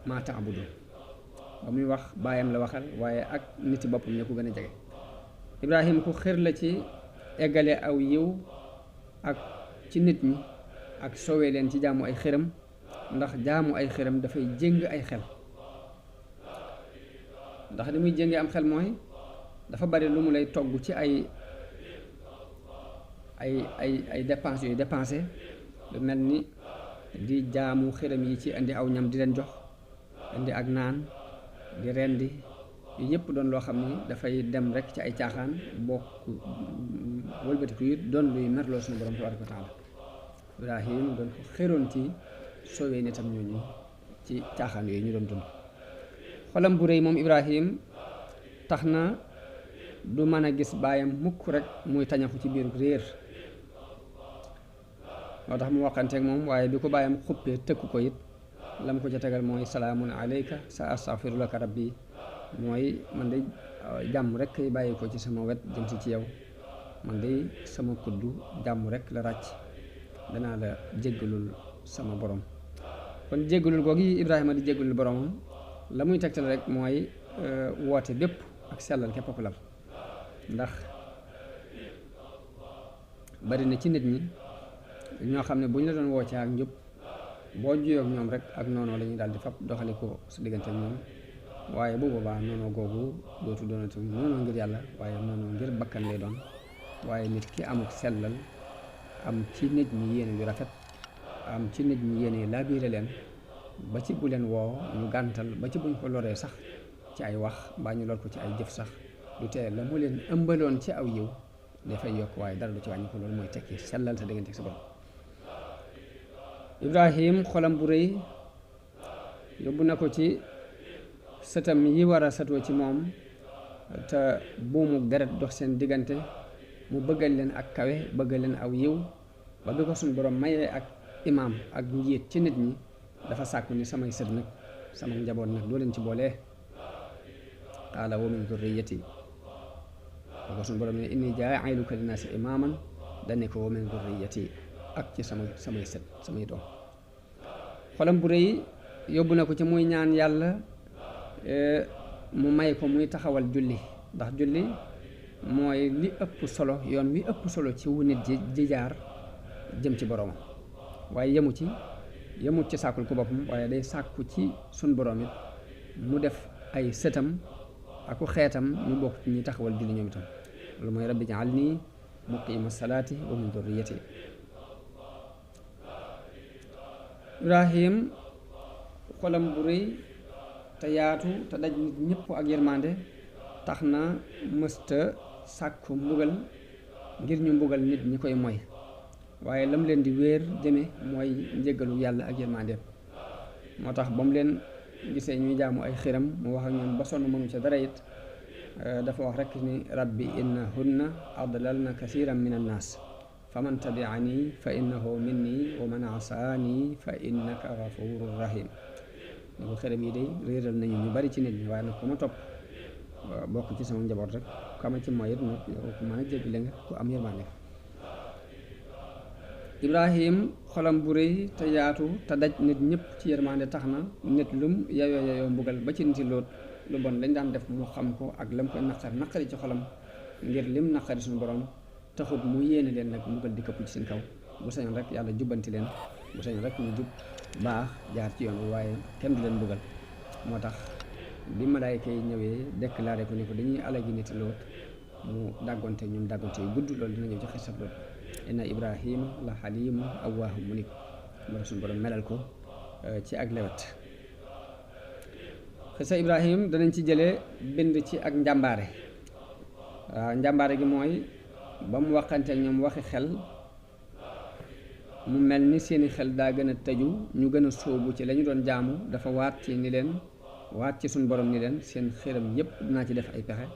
maa ta'budun ba muy wax baayam la waxal waaye ak niti boppam ña ko gën a jege. Ibrahim ku xër la ci eggale aw yiw ak ci nit ñi ak soowee leen ci jaamu ay xëram ndax jaamu ay xëram dafay jéng ay xel ndax li muy jéngee am xel mooy dafa bari lu mu lay togg ci ay dépenses yooyu dépensé lu mel ni di jaamu xëram yi ci indi aw ñam di leen jox indi ak naan di rendi yu yëpp doon loo xam ni dafay dem rek ci ay caaxaan bokk wëlbatiku it doon luy merloo suñu borom tabaaraka wa taala. Ibrahim doon ko xëroon ci soowee nitam ñooñu ci caaxaan yooyu ñu doon dund. xolam bu rëy moom Ibrahim tax na du mën a gis baayam mukk rek muy tañaxu ci biir réer moo tax mu waxanteeg moom waaye bi ko baayam xuppee tëkku ko it lam ko ca tegal mooy salaamun alayka sa astaghfiru laka rabbi mooy man de jàmm rek kay bàyyi ko ci sama wet jëm si ci yow man de sama kuddu jàmm rek la ràcc danaa la jéggalul sama borom. kon jéggalul googu Ibrahima di jéggalul boromam la muy tegtal rek mooy woote bépp ak sellal képp ku lal ndax bari na ci nit ñi ñoo xam ne bu ñu la doon woo ci ak njub boo juyoog ñoom rek ak noonu la ñuy daal di fab doxali ko sa diggante ak ñoom waaye bu boobaa noonu googu dootu doonati noonu ngir yàlla waaye noonu ngir bakkan lay doon waaye nit ki amuk sellal am ci nit ñi yéene yu rafet am ci nit ñi yéene laabiire leen ba ci bu leen woo ñu gàntal ba ci buñ ko loree sax ci ay wax mbaa ñu lor ko ci ay jëf sax du tee la mu leen ëmbaloon ci aw yiw dafay yokk waaye dara du ci wàññi ko. Loolu mooy tekki sellal sa diggante ak sa borom. Ibrahim xolam bu rëy yóbbu na ko ci sëtam yi war a satoo ci moom te buumuk deret dox seen diggante mu bëggal leen ak kawe bëggal leen aw yiw ba bi ko suñ borom mayee ak imaam ak njiit ci nit ñi dafa sàkku ni samay sët nag sama njaboot nag doo leen ci boolee. qaala wa min zurriyati ba ko suñ borom ne inni jaa'iluka linnaasi imaaman dane ko wa min zurriyati ak ci samay sët samay doom. xolam bu rëy yóbbu na ko ci muy ñaan yàlla mu may ko muy taxawal julli ndax julli mooy li ëpp solo yoon wi ëpp solo ci wu nit ji jaar jëm ci boroomam. waaye yemut ci sàkkul ko boppam waaye day sàkku ci sun borom it mu def ay sëtam aku xeetam ñu bokk ci ñi taxawal julli ñoom itam. loolu mooy rabbi ja'alni muqiima salaati wa min durriyati. Ibrahim xolam bu rëy te yaatu te daj nit ñëpp ak yërmande tax na mësta sàkku mbugal ngir ñu mbugal nit ñi koy moy waaye lam leen di wéer jëme mooy njëggalu yàlla ak yërmande. moo tax ba mu leen gisee ñuy jaamu ay xiram mu wax ak ñoom ba sonn mënu ca dara it dafa wax rek ni rabbi innahunna adlalna kasiran min annaas faman tabi'ani fa innahu minni wa man asaani fa innaka ghafurur rahim. ni ko xiram yi day réeral nañu ñu bari ci nit ñi waaye nag ku ma topp bokk ci sama njaboot rek ku ama ci mooy it nag yow ku mën a jéggale nga ku am yërmande. Ibrahim xolam bu rëy te yaatu te daj nit ñëpp ci yërmande tax na nit lum yayoo mbugal ba ci niti Lóot lu bon lañ daan def mu xam ko ak lam koy naqari ci xolam ngir lim naqari suñu borom taxut mu yéene leen nag mbugal di këpp ci seen kaw. bu sañoon rek yàlla jubbanti leen bu sañoon rek ñu jub baax jaar ci yoon wi waaye kenn du leen mbugal. moo tax bi malaayka yi ñëwee déclaré ko ni ko dañuy alagi niti Lóot mu dàggonte ñoom dàggonte yu gudd. loolu dina ñëw ci xisab Lóot. inna Ibrahima la xaliim awwaahu munib moo suñu borom melal ko ci ak lewet. xisa Ibrahim danañ ci jëlee bind ci ak njàmbaare. waaw njàmbaare gi mooy ba mu waxante ak ñoom waxi xel mu mel ni seeni xel daa gën a tëju ñu gën a sóobu ci la ñu doon jaamu dafa waat ci suñu borom ni leen seen xiram yépp dinaa ci def ay pexe.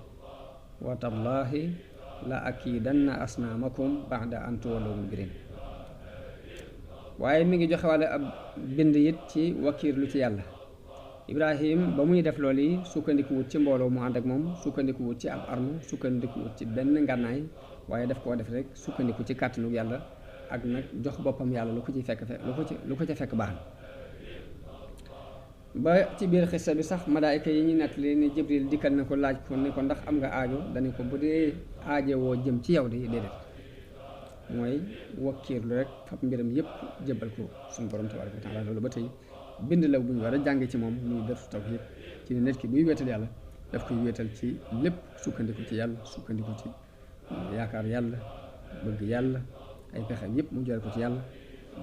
wa tallaahi la akiidanna asnaamakum ba'da an tuwallu mudbirin. waaye mi ngi joxe wàlla ab bind it ci wakiirlu ci yàlla. Ibrahim ba muy def loolu yi sukkandikuwut ci mbooloo mu ànd ak moom sukkandikuwut ci ab arme sukkandikuwut ci benn ngànnaay waaye daf koo def rek sukkandiku ci kàttanu yàlla ak nag jox boppam yàlla lu ko ci fekk lu ko ca fekk baax na. ba ci biir xissa bi sax malaayka yi ñu nettali ni Jibril dikkal na ko laaj ko ne ko ndax am nga aajo dane ko bu dee aajo woo jëm ci yow de déedéet. mooy wakkiirlu rek fab mbiram yépp jëbbal ko suñu borom tabaaraka wa taala. loolu ba tey bind la bu ñu war a jànge ci moom muy def tawhiid ci ne nit ki buy wéetal yàlla daf koy wéetal ci lépp sukkandiku ci yàlla sukkandiku ci yaakaar yàlla bëgg yàlla ay pexem yépp mu jël ko ci yàlla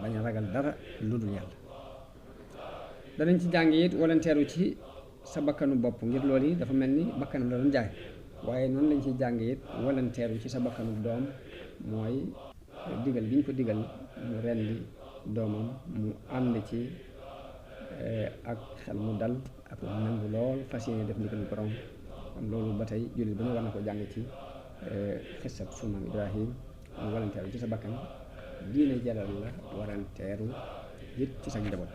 bañ a ragal dara lu dul yàlla. danañ ci jàng it walanteeru ci sa bakkanu bopp ngir loolu yi dafa mel ni bakkanam la doon jaay waaye noonu lañ ciy jàng it walanteeru ci sa bakkanu doom mooy digal gi ñu ko digal mu rendi doomam mu ànd ci ak xel mu dal ak nangu lool fas yéene def ndigal borom. kon loolu ba tey jullit ba ñu war na ko jàng ci xisab sunu maam Ibrahim mu walanteeru ci sa bakkan diine jalal la walanteeru it ci sa njaboot.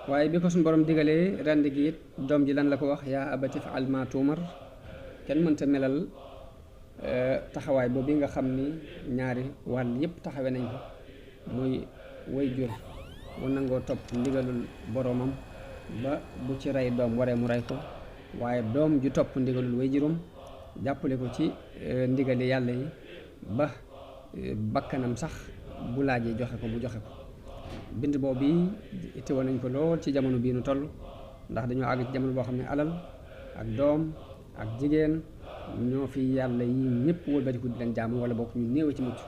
waaye bi ko suñu borom digalee rend gi it doom ji lan la ko wax yaa abati fa'al maa tu'mar. kenn mënta melal taxawaay boobu nga xam ni ñaari wàll yépp taxawe nañ ko muy way jur mu nangoo topp ndigalul boroomam ba bu ci rey doom waree mu rey ko waaye doom ju topp ndigalul way juróom jàppale ko ci ndigali yàlla yi ba bakkanam sax bu laajee joxe ko bu joxe ko. bind boobu yi itteewoon nañ ko lool ci jamono bii nu toll ndax dañoo àgg ci jamono boo xam ne alal ak doom ak jigéen ñoo fi yàlla yi ñëpp wëlbatiku di leen jaamu wala bokk ñu néew ci mucc.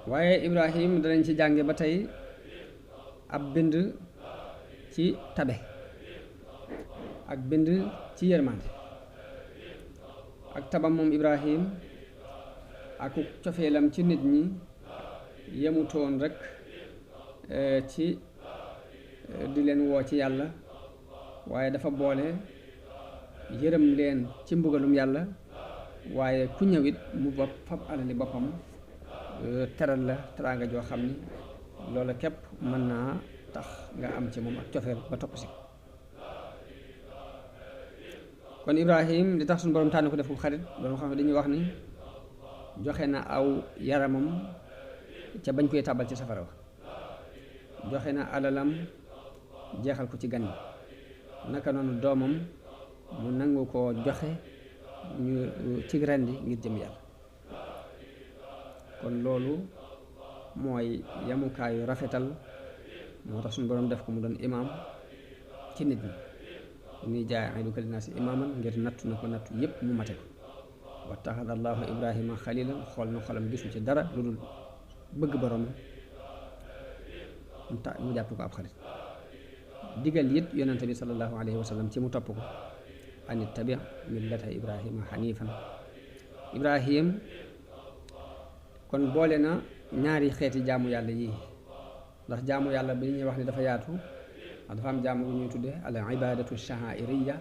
waaye Ibrahim danañ ci jànge ba tey ab bind ci tabe ak bind ci yërmande ak tabam moom Ibrahim ak cofeelam ci nit ñi yemutoon rek ci di leen woo ci yàlla, waaye dafa boole yërëm leen ci mbugalum yàlla, waaye ku ñëwit mu bopp fab alali boppam teral la teraanga joo xam ni loola képp mën naa tax nga am ci moom ak cofeel ba topp si. kon Ibrahim li tax suñu borom tànn ko def ko xarit doon xam ne dañuy wax ni joxe na aw yaramam ca bañ koy tàbbal ci safara wa, joxe na alalam jeexal ko ci gan yi, naka noonu doomam mu nangu koo joxe ñu ci rendi ngir jëm yàlla. kon loolu mooy yamukaayu rafetal, moo tax suñu borom def ko mu doon imaam ci nit ñi. ñuy jaa'iluka linnaasi imaaman ngir nattu na ko nattu yépp mu mate ko. wattaxada allahu ibrahima xalilan, xool na xolam gisu ci dara lu dul bëgg borom mu jàpp ko ab xarit. digal it yonente bi sallallahu alayhi wa sallam ci mu topp ko, an ittabi millata ibrahima xanifan. Ibrahim kon boole na ñaari xeeti jaamu yàlla yii, ndax jaamu yàlla bi ñuy wax ni dafa yaatu, dafa am jaamu bu ñuy tudde al ibadatu sha'airiyya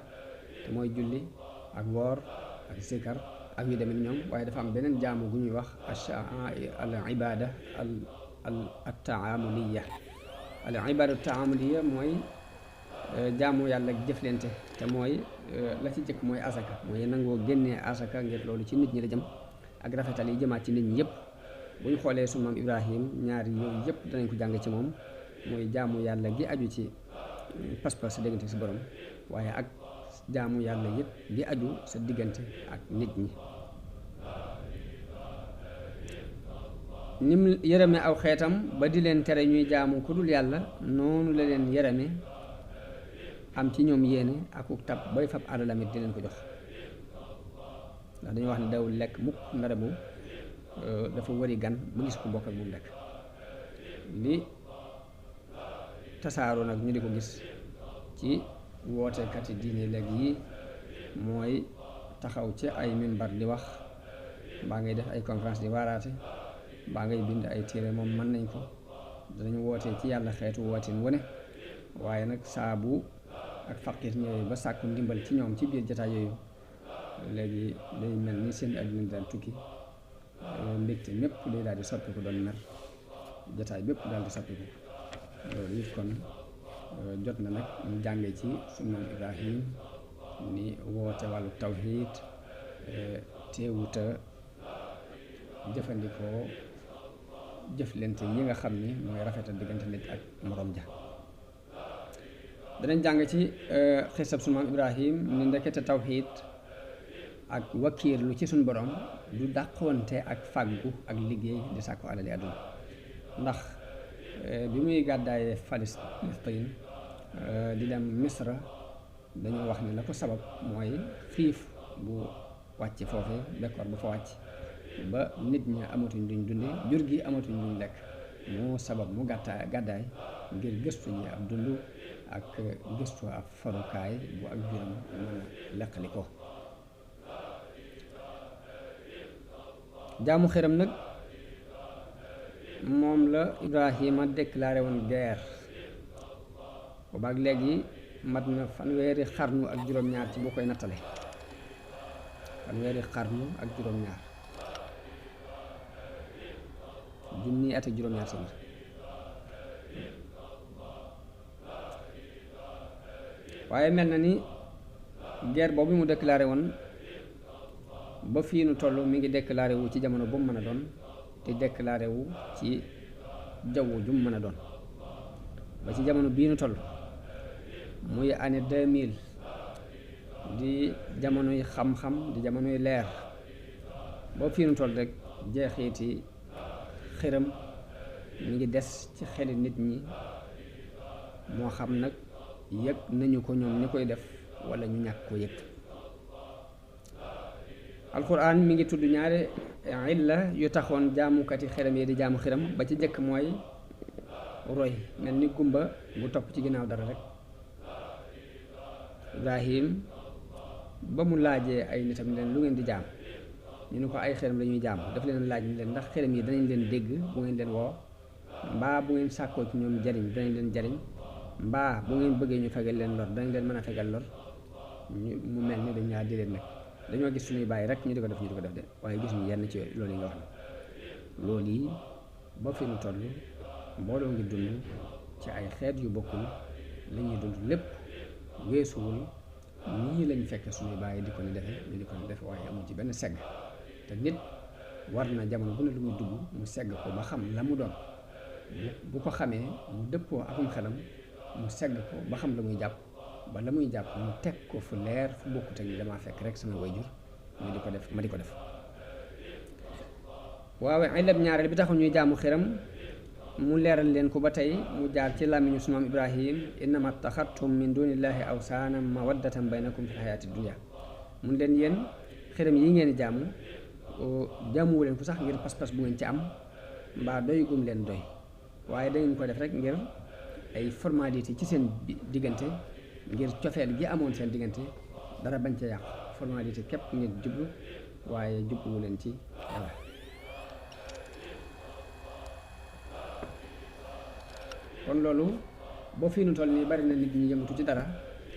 te mooy julli ak woor ak zikar ak yu demee ñoom, waaye dafa am beneen jaamu bu ñuy wax al ibada al taamuliyya. al ibada taamuliyya mooy jaamu yàlla ak jëflante, te mooy la ci jëkk mooy asaka, mooy nangoo génnee asaka ngir loolu ci nit ñi la jëm, ak rafetal yi jëmaat ci nit ñi yëpp. bu ñu xoolee sunu maam Ibrahim ñaari yooyu yëpp danañ ko jàng ci moom, mooy jaamu yàlla gi aju ci pas-pas sa diggante si borom, waaye ak jaamu yàlla yëpp gi aju sa diggante ak nit ñi. nim yërëme aw xeetam ba di leen tere ñuy jaamu ku dul yàlla, noonu la leen yërëme am ci ñoom yéene akuk tab bay fab alalamit di leen ko jox. ndax dañu wax ne dawul lekk mukk ndare bu dafa wari gan ba gis ko bokk ak moom lekk. li tasaaroo nag ñu di ko gis ci wootekati diine léegi yi mooy taxaw ci ay minbar di wax, mbaa ngay def ay conférence di waaraate, mbaa ngay bind ay téere, moom mën nañ ko, danañu wootee ci yàlla xeetu wootin wane, waaye nag saabu ak faqir ñëwee ba sàkku ndimbal ci ñoom ci biir jotaay yooyu, léegi day mel ni seen àdduna daan tukki, mbégte mépp day daal di soppi ko doon mer, jotaay bépp daal di soppi ko. loolu it kon jot na nag ñu jàngee ci sunu maam Ibrahim ni woote wàllu tawhiid teewuta jëfandikoo jëflante yi nga xam ni mooy rafetal diggante nit ak morom ja. danañ jàng ci xisab sunu maam Ibrahim ni ndekete tawhiid ak wakiirlu ci suñ borom du dàqoonte ak fàggu ak liggéey di sàkku alali àdduna. ndax bi muy gàddaayee Palestine di dem Misra, dañoo wax ni la ko sabab mooy xiif bu wàcc foofee, bekkoor bu fa wàcc ba nit ñi amatuñ duñ dunde, jur gi amatuñ duñ lekk, moo sabab mu gàddaay ngir gëstu ñi ab dund ak gëstu ab farukaay bu ak juram mën a leqali ko. jaamu xëram nag moom la Ibrahima déclaré woon guerre, boobaak léegi mat na fanweeri xarnu ak juróom-ñaar ci boo koy nattale, fanweeri xarnu ak juróom-ñaar, junni at ak juróom-ñaar sama. waaye mel na ni guerre boobu mu déclaré woon ba fii nu toll mi ngi déclaré wu ci jamono bu mu mën a doon, te déclaré wu ci jaww ju mu mën a doon. ba ci jamono bii nu toll muy année 2000 di jamonoy xam-xam, di jamonoy leer, ba fii nu toll rek jeexiiti xëram mi ngi des ci xeli nit ñi, moo xam nag yëg nañu ko ñoom ñi koy def wala ñu ñàkk ko yëg. alquran mi ngi tudd ñaari illa yu taxoon jaamukati xiram yi di jaamu xiram. ba ci jëkk mooy roy, mel ni gumba bu topp ci ginnaaw dara rek. Ibrahim ba mu laajee ay nitam leen lu ngeen di jaam, ñu ne ko ay xiram lañuy jaam, daf leen laaj ni leen ndax xiram yi danañ leen dégg bu ngeen leen woo, mbaa bu ngeen sàkkoo ci ñoom jariñ danañ leen jariñ, mbaa bu ngeen bëggee ñu fegal leen lor danañ leen mën a fegal lor. mu mel ni dañ ñaa di leen nag dañoo gis suñuy bàyyi rek ñu di ko def de waaye gis ñu yenn ci loolu yi nga wax na. loolu yi ba fi mu toll mbooloo ngi dund ci ay xeet yu bokkul, la ñuy dund lépp weesuwul nii lañ fekke suñuy bàyyi di ko ni defe ñu di ko ni defe, waaye amul ci benn segg. te nit war na jamono bu ne lu muy dugg mu segg ko ba xam la mu doon, bu ko xamee mu dëppoo akum xelam mu segg ko ba xam la muy jàpp, ba la muy jàpp mu teg ko fu leer fu bokkut ak ni damaa fekk rek sama wayjur ñu di ko def ma di ko def. waaw ilab ñaareel bi taxu ñuy jaamu xiram mu leeral leen ko ba tey mu jaar ci làmmiñu sunu maam Ibrahim, innama taxattum min dunillahi awsaana mawaddatan baynakum fi xayaati dunya. mun leen yéen xiram yi ngeen di jaamuwu leen ko sax ngir pas-pas bu ngeen ci am mbaa doy gum leen doy, waaye dangeen ko def rek ngir ay formalité ci seen diggante, ngir cofeel gi amoon seen diggante dara bañ ca yàq. formalité képp ngeen jublu waaye jubluwu leen ci dara. kon loolu boo fii nu toll nii bari na nit ñi yëngatu ci dara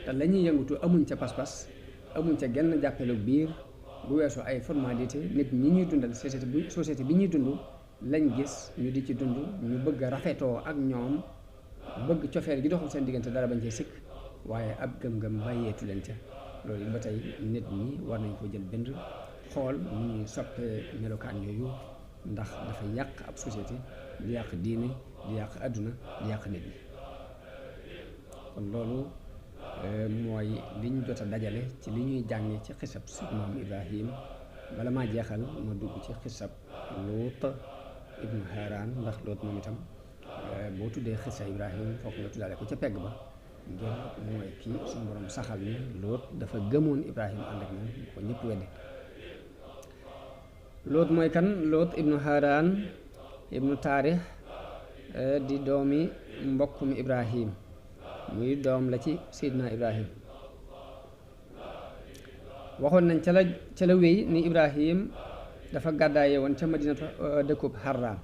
te la ñuy yëngatu amuñ ca pas-pas, amuñ ca genn jàppelu biir bu weesoo ay formalité. nit ñi ñuy dundal société bi ñuy dund lañ gis ñu di ci dund, ñu bëgg a rafetoo ak ñoom, bëgg cofeel gi doxul seen diggante dara bañ cee sikk, waaye ab gëm-gëm bàyyeetu leen ca. loolu ba tey nit ñi war nañ ko jël bind xool nu ñuy soppee melokaan yooyu, ndax dafa yàq ab société, di yàq diine, di yàq àdduna, di yàq nit ñi. kon loolu mooy li ñu jot a dajale ci li ñuy jàngee ci xisab si maam Ibrahim. bala maa jeexal ma dugg ci xisab Luut ibnu Haran, ndax Luut moom itam boo tuddee xisa Ibrahim fokk nga tuddaale ko ca pegg ba, ngir mooy kii suñu borom saxal ni Luut dafa gëmoon Ibrahim ànd ak moom ko ñëpp weddi. Luut mooy kan? Luut ibnu Haran ibnu Taarix di doomi mbokkum Ibrahim, muy doom la ci Seydina Ibrahim. waxoon nañ ca la wéy ni Ibrahim dafa gàddaaye woon ca Madinatu dëkkub Harran.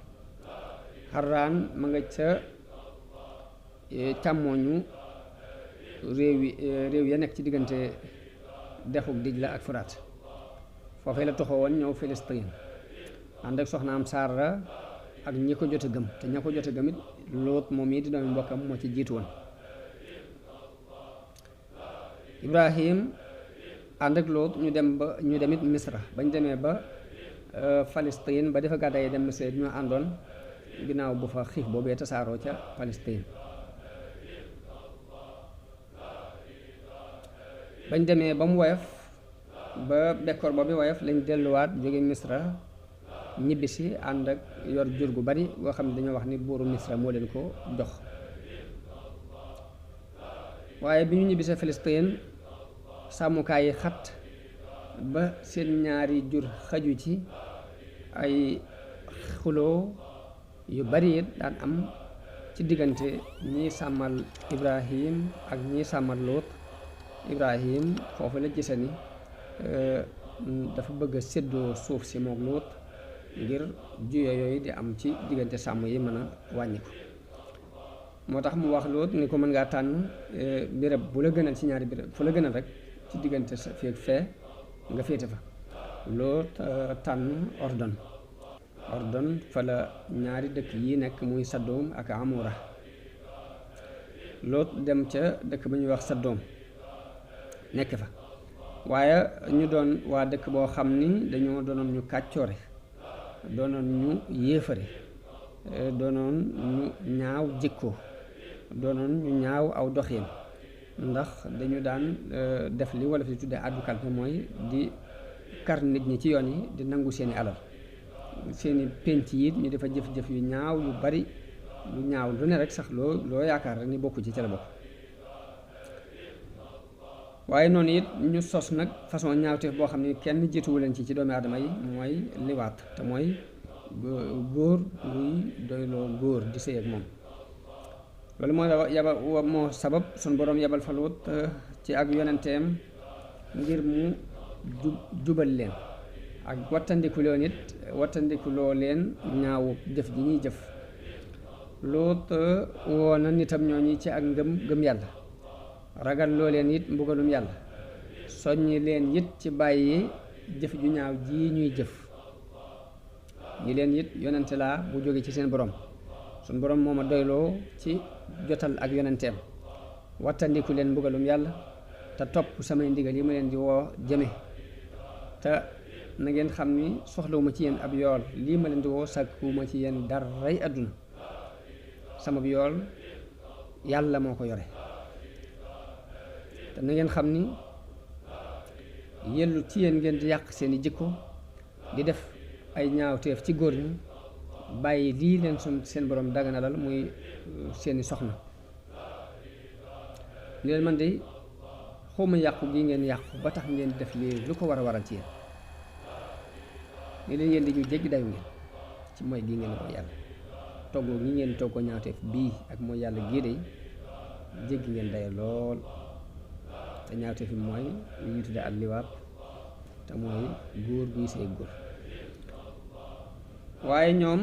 Harran ma nga ca càmmooñu réew ya nekk ci diggante dexuk Dijla ak Furaat. foofee la toxoo woon ñëw Filistin ànd ak soxnaam Saara ak ñi ko jot a gëm, te ña ko jot a gëm it Luut moom yi di doomi mbokkam moo ci jiitu woon. Ibrahim ànd ak Luut ñu demit Misra. bañ demee ba Palestine ba dafa gàddaay dem Misra ñoo àndoon ginnaaw bu fa xiif boobee tasaaroo ca Palestine. bañ demee ba mu woyof ba bekkoor boobu woyof lañ delluwaat jóge Misra ñibbisi ànd ak yor jur gu bari boo xam ne dañoo wax ni buuru Misra moo leen ko jox. waaye bi ñu ñibbisee Palestine sàmmukaay yi xat ba seen ñaari jur xaju ci, ay xuloo yu bari it daan am ci diggante ñii sàmmal Ibrahim ak ñii sàmmal Luut. Ibrahim foofu la gise ni dafa bëgg a séddoo suuf si mook Luut ngir juye yooyu di am ci diggante sàmm yi mën a wàññi ko. moo tax mu wax Luut ni ko mën ngaa tànn béréb bu la gënal ci ñaari béréb fu la gënal rek ci diggante sa fii ak fee nga féete fa. Luut tànn Ordon fa la ñaari dëkk yi nekk muy Saddoom ak Amura. Luut dem ca dëkk ba ñuy wax Saddoom nekk fa, waaye ñu doon waa dëkk boo xam ni dañoo doonoon ñu kàccoore, doonoon ñu yéefare, doonoon ñu ñaaw jikko, doonoon ñu ñaaw aw doxin, ndax dañu daan def li wala fi tuddee addu kalpe, mooy di kar nit ñi ci yoon yi, di nangu seeni alal, seeni penc yi ñu dafa jëf-jëf yu ñaaw yu bari, lu ñaaw lu ne rek sax loo yaakaar rek ni bokku ci ca la bokk. waaye noonu it ñu sos nag façon ñaawteef boo xam ne kenn jiituwu leen ci doomi aadama yi mooy liwaat te mooy góor guy doyloo góor di sëy ak moom. loolu moo sabab sun boroom yabal fa Luut ci ak yonenteem ngir mu jubal leen ak wattandikuloo leen ñaawu jëf ji ñuy jëf. Luut woo na nitam ñooñi ci ak gëm yàlla, ragal loo leen it mbugalum yàlla, soññi leen it ci bàyyi jëf ju ñaaw ji ñuy jëf. ñi leen it yonente laa bu jóge ci seen borom, sun borom moo ma doyloo ci jotal ak yonenteem, wattandiku leen mbugalum yàlla te topp samay ndigal yi ma leen di woo jëme. te na ngeen xam ni soxlawuma ci yéen ab yool, lii ma leen di woo sàkkuwuma ci yéen daray àdduna, sama yool yàlla moo ko yore. te na ngeen xam ni yellu ci yéen ngeen di yàq seeni jikko, di def ay ñaawteef ci góor ñi, bàyyi lii leen seen borom daganalal muy seeni soxna. ni leen man de xawma yàqu gi ngeen yàqu ba tax ngeen def lii lu ko war a waral ci yéen. ni leen yéen di ñu jéggi dayu ngeen ci mooy gii ngeen mooy yàlla, toggoo gi ngeen toggoo ñaawteef bii ak mooy yàlla gii de jéggi ngeen dayo lool. te ñaawteef bi mooy li ñuy tudde ak liwaat, te mooy góor guy sëy góor. waaye ñoom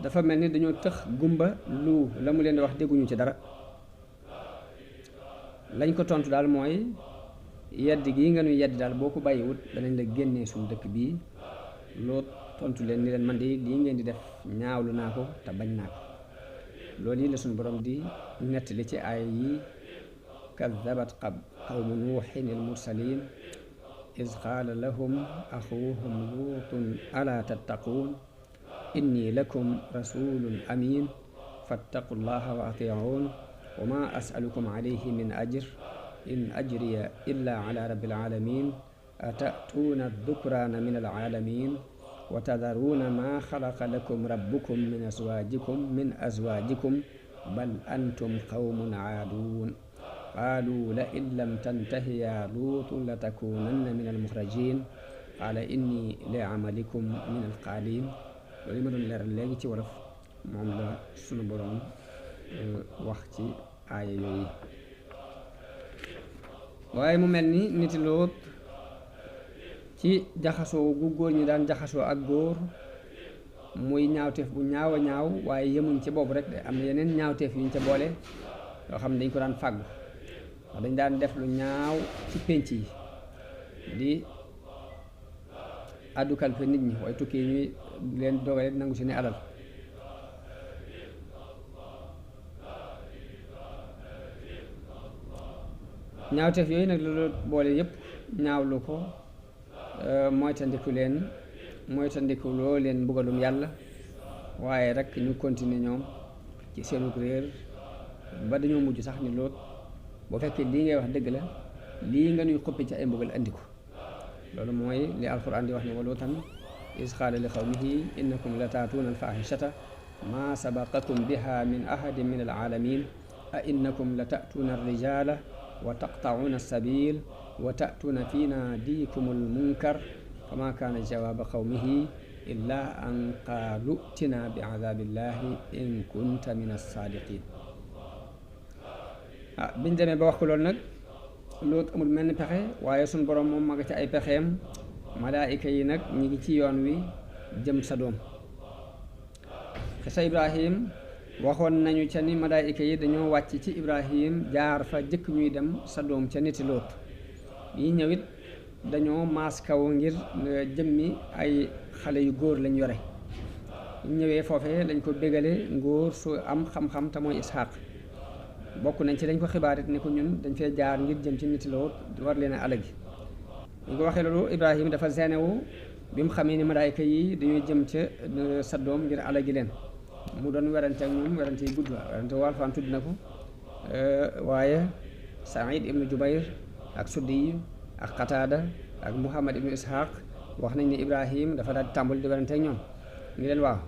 dafa mel ni dañoo tëx gumba lu la mu leen di wax dégguñu ci dara. lañ ko tontu daal mooy yedd gii nga nuy yedd daal boo ko bàyyiwut danañ la génnee suñu dëkk bii. Loot tontu leen ni leen man de lii ngeen di def ñaawlu naa ko te bañ naa ko. loolu yi la suñu borom di nettali ci aaya yi kaddabat qawmu nuuhin al mursalin iz qaala lahum axuuhum luutun alaa tattaquun inni lakum rasulun amin fattaqu llaha wa atiicuun wa ma asalukum alayhi min ajr in ajriya illa ala rabbil alamin atatuuna dukraana min alalamin wa tadaruuna ma xalaqa lakum rabbukum min azwajikum bal antum qawmun aaduun qaalu la in lam tantahi ya luutu la takunanna min almuxrajin qaala inni li amalikum min alqaalin. loolu yi ma doon leeral léegi ci wolof moom la sunu boroom wax ci aaya yooyu. waaye mu mel ni niti Luut ci jaxasoo gu góor ñi daan jaxasoo ak góor muy ñaawteef bu ñaaw a ñaaw, waaye yemuñ ci boobu rek de am na yeneen ñaawteef yuñ ca boole yoo xam ne dañ ko daan fàggu. ndax dañ daan def lu ñaaw ci pénc yi di àddu kalpe nit ñi, waaye tukki ñuy leen dogale nangu seeni alal. ñaawteef yooyu nag loolu boole yépp ñaawlu ko, moytandiku loo leen mbugalum yàlla, waaye rek ñu continuer ñoom ci seenu réer ba dañoo mujj sax ni Luut bu fekkee lii ngay wax dëgg la, lii nga nuy xuppi ci ay mbugal andi ko. loolu mooy li alquran di wax ne wa Luutan iz qaala li qawmihi innakum la taatuuna alfaaxishata maa sabaqakum biha min ahadin min alaalamin a innakum la taatuuna alrijala wa taqta'uuna alsabil wa ta'tuuna fi naadikum almunkar fama kaana jawaaba qawmihi illa an qaalu tina bi azabillahi in kunta min alsaadiqin. biñ demee ba wax ko loolu nag Luut amul menn pexe, waaye suñ borom moom ma nga ci ay pexeem. malaayika yi nag ñi ngi ci yoon wi jëm Sadoom. xisa Ibrahim waxoon nañu ca ni malaayika yi dañoo wàcc ci Ibrahim jaar fa jëkk ñuy dem Sadoom ca niti Luut yi ñëwit dañoo maas kaw ngir jëmmi ay xale yu góor lañ yore. ñëwee foofee lañ ko bégale ngóor su am xam-xam te mooy Isxaaq. bokk nañ ci dañ ko xibaarit ni ko ñun dañ fee jaar ngir jëm ci niti Luut war leen a alagi. ñu ko waxee loolu Ibrahim dafa zenewu bi mu xamee ni malaayka yi dañoo jëm ca Sadoom ngir alagi leen. mu doon werante ak ñoom werante yi gudd, werante Alxuraan tudd na ko, waaye Saïd ibnu Jubayr ak Suddi ak Qataada ak Muhammad ibnu Ishaq wax nañ ne Ibrahim dafa daal di tàmbali di werante ak ñoom. ngi leen waaw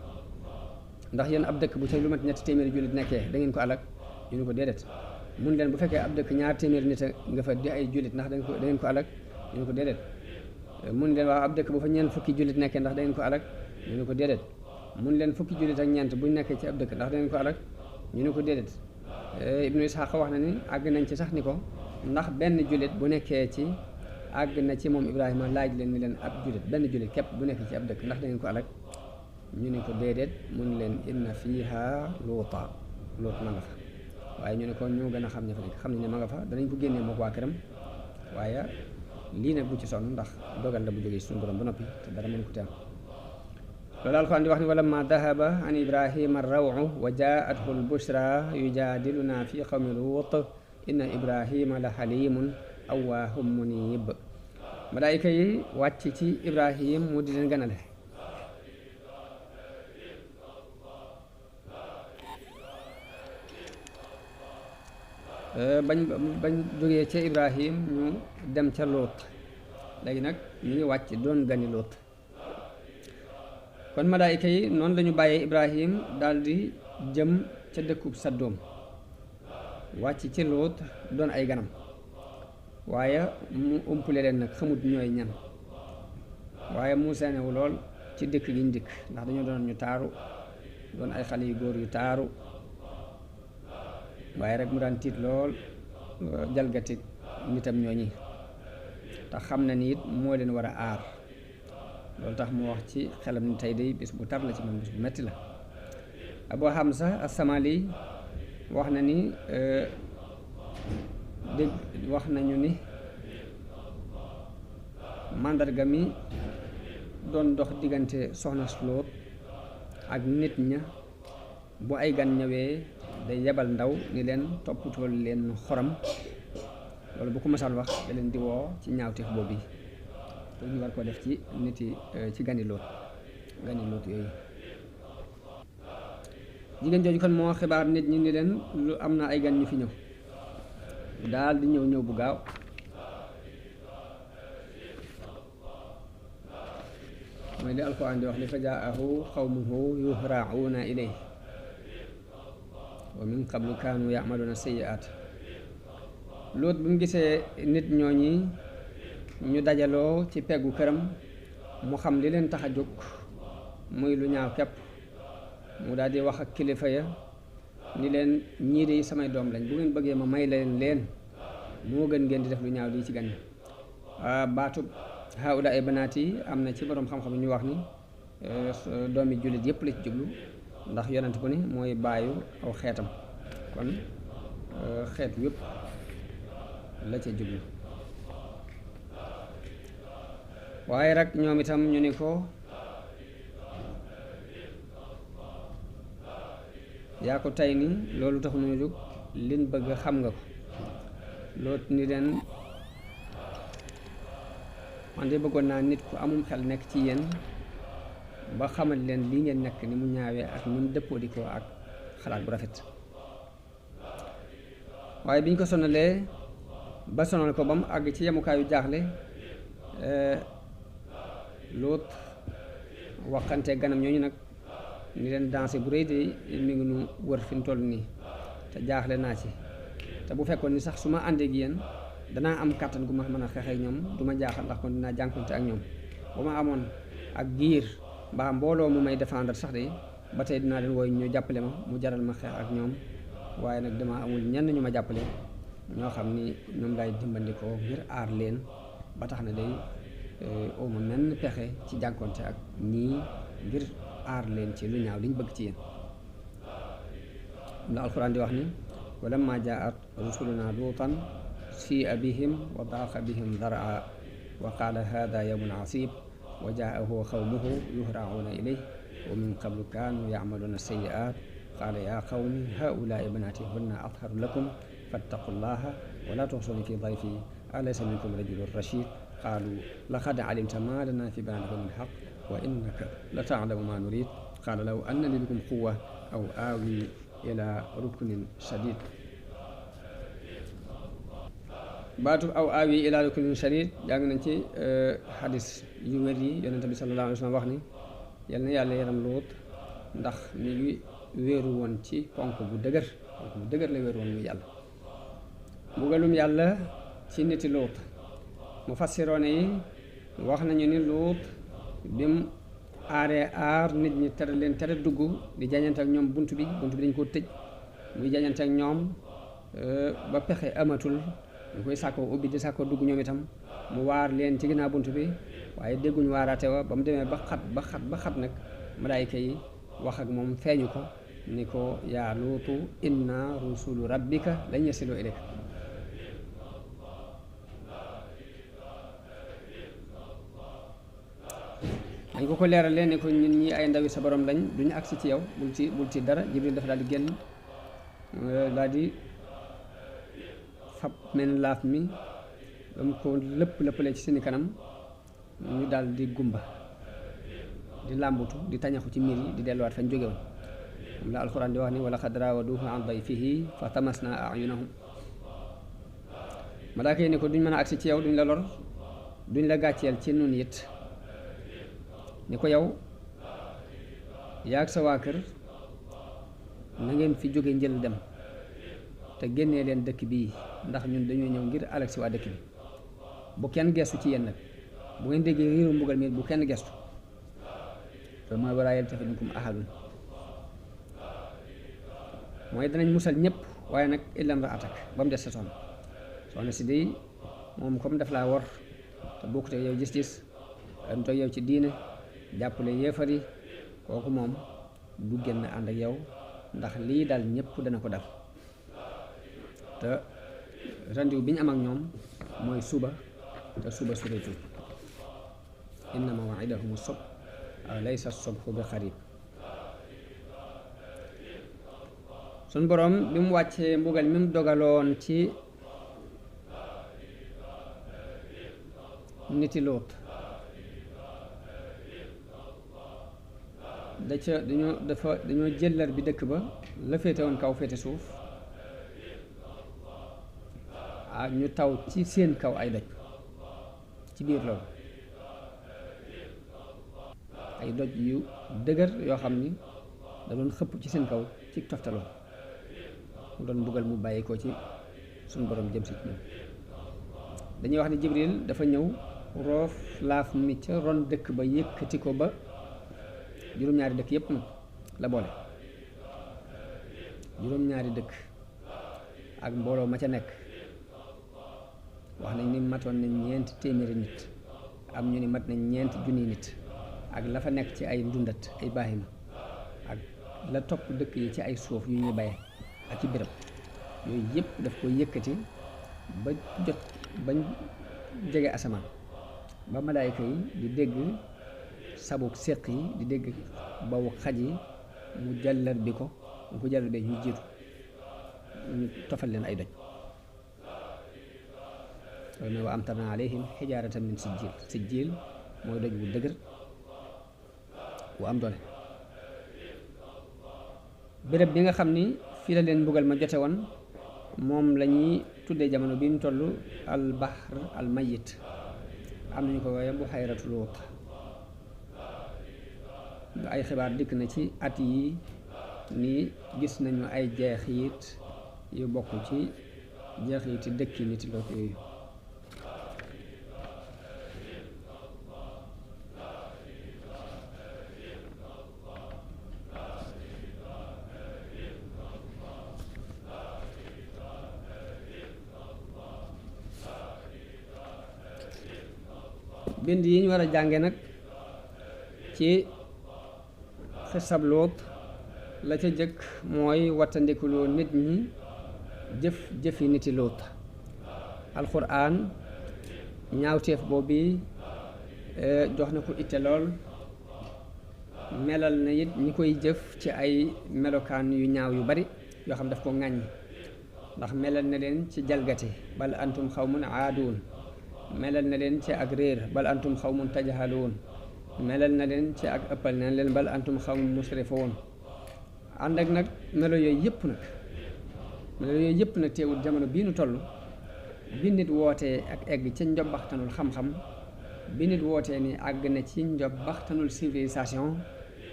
ndax yéen ab dëkk bu ca lu mat ñetti téeméeri jullit nekkee da ngeen ko alag. ñu ne ko déedéet mun leen bu fekkee ab dëkk ñaar téeméeri nit nga fa di ay jullit ndax da ngeen ko alag ñu ne ko déedéet mun leen waaw ab dëkk bu fa ñeent fukki jullit nekkee ndax da ngeen ko alag ñu ne ko déedéet mun leen fukki jullit ak ñeent buñ nekkee ci ab dëkk ndax da ngeen ko alag ñu ne ko déedéet Ibnu Ishaq wax na ni àgg nañ ci sax ni ko ndax benn jullit bu nekkee ci àgg na ci moom Ibrahima laaj leen ni leen ab jullit benn jullit képp bu nekk ci ab dëkk ndax da ngeen ko alag ñu ne ko déedéet mun leen inna fiiha luuta loot ma nga fa waaye ñu ne kon ñoo gën a xam ña fa nekk xam nañ ne ma nga fa danañ ko génnee mook waa këram waaye lii nag bu ci sonn ndax dogal la bu jógee suñu borom ba noppi te dara mën ko teem loolu alxuraan di wax ni wala ma dahaba an ibrahima rawu wa jaathu lbushra yujadiluna fi qawmi luut inna ibrahima la xalimun awwaahum munib malaayika yi wàcc ci ibrahim mu di leen ganale bañ jógee ca Ibrahim ñu dem ca Lóot léegi nag ñu ngi wàcc doon gani Lóot kon malaayika yi noonu lañu bàyyee Ibrahim daldi jëm ca dëkkub Saddoom wàcc ci Lóot doon ay ganam waaye mu umpule leen nag xamut ñooy ñan waaye mu seenewu lool ci dëkk gi ñu dikk ndax dañoo doon ñu taaru doon ay xale yu góor yu taaru waaye rek mu daan tiit lool jalgati nitam ñooñi tax xam na ni it moo leen war a aar loolu tax mu wax ci xelam ni tey day bis bu tar la ci man bis bu metti la Abu Hamza as-Samali wax na ni dégg wax nañu ni màndarga mi doon dox diggante soxna Lóot ak nit ña bu ay gan ñëwee day yebal ndaw ni leen toppatool leen xorom loolu bu ko masaan wax da leen di woo ci ñaawteef boobu yi pour ñu war koo def ci nit yi ci gani Lóot yooyu jigéen jooju kon moo xibaar nit ñi ni leen lu am na ay gan ñu fi ñëw daal di ñëw bu gaaw mooy li alxuraan di wax li fa jaahu xawmuhu yuhra'una ilayhi wa min qablu kaanu ya'maluna sayyi'at Lóot bi mu gisee nit ñooñi ñu dajaloo ci peggu këram mu xam li leen tax a jóg muy lu ñaaw képp mu daal di wax ak kilifa ya ni leen ñii de samay doom lañ bu ngeen bëggee ma may leen moo gën ngeen di def lu ñaaw lii ci gan baatub haula ay banaat yi am na ci boroom xam-xam ñu wax ni doomi jullit yépp la ci jublu ndax yonent bu ne mooy bàyyu aw xeetam kon xeet yépp la ca jublu waaye rek ñoom itam ñu ni ko yaa ko tey ni loolu tax nu jóg liñ bëgg xam nga ko Lóot ni leen man de bëggoon naa nit ku amum xel nekk ci yéen ba xamal leen lii ngeen nekk ni mu ñaawee ak ni mu dëppoo di ko ak xalaat bu rafet waaye biñ ko sonalee ba sonal ko ba mu àgg ci yemukaayu jaaxle Lóot waxante ganam ñooñu nag ni leen dansé bu rëy de mi ngi nu wër fi mu toll nii te jaaxle naa ci te bu fekkoon ni sax su ma àndee ak yéen danaa am kàttan gu ma mën a xeex ak ñoom du ma jaaxal ndax kon dinaa jànkonte ak ñoom bu ma amoon ak giir mbaa mbooloo mu may défendre sax de ba tey dinaa leen wooy ñu jàppale ma mu jaral ma xeex ak ñoom waaye nag dama amul ñenn ñu ma jàppale ñoo xam ni ñoom lay dimbandikoo ngir aar leen ba tax na day oma menn pexe ci jànkonte ak ñii ngir aar leen ci lu ñaaw liñ bëgg ci yéen la alxuraan di wax ni walamma jaat rusuluna luutan si'a bihim wa daaqa bihim daraa wa qaala hada yawmun asib wa jaahu qawmuhu yuhra'una ilayhi wa min qablu kaanu ya'maluna sayyi'at qaala ya qawmi haulaai banaati hunna atharu lakum fattaqullaha wa la tuxsuni fi dayfi alaysa minkum rajulun rashid qaalu laqad alimta ma lana fi banatika min haqq wa innaka la ta'lamu ma nurid qaala law anna li bikum quwwa aw aawi ila ruknin shadid baatu aw aawi ila ruknin shadid jàng nañ ci xadis yu wér yi yonente bi sallallahu alayhi wa sallam wax ni yal na yàlla yaram Lóot ndax mi ngi wéeru woon ci ponk bu dëgër la wéeru woon muy yàlla mbugalum yàlla ci niti Luut mufassiroone yi wax nañu ni Luut bi mu aaree aar nit ñi tere leen tere dugg di jañante ak ñoom bunt bi dañ ko tëj muy jañante ak ñoom ba pexe amatul ñu koy sàkkoo ubbi di sàkkoo dugg ñoom itam mu waar leen ci ginnaaw bunt bi waaye dégguñu waaraate wa ba mu demee ba xat nag malaayika yi wax ak moom feeñu ko ni ko yaa Luutu inna rusulu rabbika lan yasilu ilayka dañ ko leeralee ne ko ñun ñi ay ndawi sa borom lañ duñu agsi ci yow bul ci dara. Jibril dafa daal di génn daal di fab men laaf mi ba mu ko lëppale ci seeni kanam ñu daal di gumba di làmbutu di tañaxu ci miir yi di delluwaat fañ jóge woon moom la alxuraan di wax ni wala xad raawaduuhu an dayfihi fa tamasna ayunahum malaaka yi ne ko duñ mën a agsi ci yow duñ la lor duñ la gàcceel ci nun it ni ko yow yaag sa waa kër na ngeen fi jóge njël dem te génnee leen dëkk bii ndax ñun dañoo ñëw ngir alag si waa dëkk bi bu kenn gestu ci yéen nag bu ngeen déggee riiru mbugal mi bu kenn gestu loolu mooy walaa yaltafit minkum ahadun mooy danañ musal ñëpp waaye nag illam ra atak ba mu des sa soxna si day moom comme daf laa wor te bokkute yow gis-gis am toog yow ci diine jàppale yéefar yi kooku moom du génn ànd ak yow ndax lii dal ñëpp dana ko dal te rendez-vous bi ñu am ak ñoom mooy suba te suba sureetul inna maw'idahumu subh laysa subhu bi qarib. sun borom bi mu wàccee mbugal mi mu dogaloon ci niti Luut dañoo jëllar bi dëkk ba la féete woon kaw féete suuf ak ñu taw ci seen kaw ay doj ci biir loolu ay doj yu dëgër yoo xam ni da doon xëpp ci seen kaw ci toftaloo mu doon mbugal mu bàyyi ko ci suñu borom jëm si ñoom. dañuy wax ni Jibril dafa ñëw roof laaf mi ca ron dëkk ba yëkkati ko ba juróom-ñaari dëkk yépp nag la boole juróom-ñaari dëkk ak mbooloo ma ca nekk wax nañ ni matoon nañ 4 téeméeri nit am ñu ni mat nañ 4 junniy nit ak la fa nekk ci ay ndundat ay baahima ak la topp dëkk yi ci ay suuf yu ñuy baye ak ci béréb yooyu yépp daf ko yëkkati ba jot bañ jege asamaan ba malaayka yi di dégg sabuk séq yi di dégg bawu xaj yi mu jàllar bi ko mu ko jàllar bee ñu jiitu ñu tofal leen ay doj loolu ne wa amtarna alayhim xijaaratan min sijjiil mooy doj bu dëgër bu am doole. béréb bi nga xam ni fii la leen mbugal ma jote woon moom la ñuy tuddee jamono bi ñu toll al bahr al mayit am nañu ko waaye buhayratu Luut. ay xibaar dikk na ci at yi ni gis nañu ay jeexit yu bokk ci jeexiti dëkki nit Luut yooyu. bind yi ñu war a jànge nag ci xisab Luut la ca jëkk mooy wattandikuloo nit ñi jëfi niti Luut. alxuraan ñaawteef boobu jox na ko itte lool melal na it ñi koy jëf ci ay melokaan yu ñaaw yu bari yoo xam daf ko ŋàññ ndax melal na leen ci jalgati bal antum xawmun aaduun melal na leen ci ak réer bal antum xawmun tajhaluun melal na leen ci ak ëppal na leen bal antum xawmun musrifuun. ànd ak nag melo yooyu yëpp nag teewul jamono bii nu toll bi nit wootee ak egg ci njobbaxtanul xam-xam bi nit wootee ni àgg na ci njobbaxtanul civilisation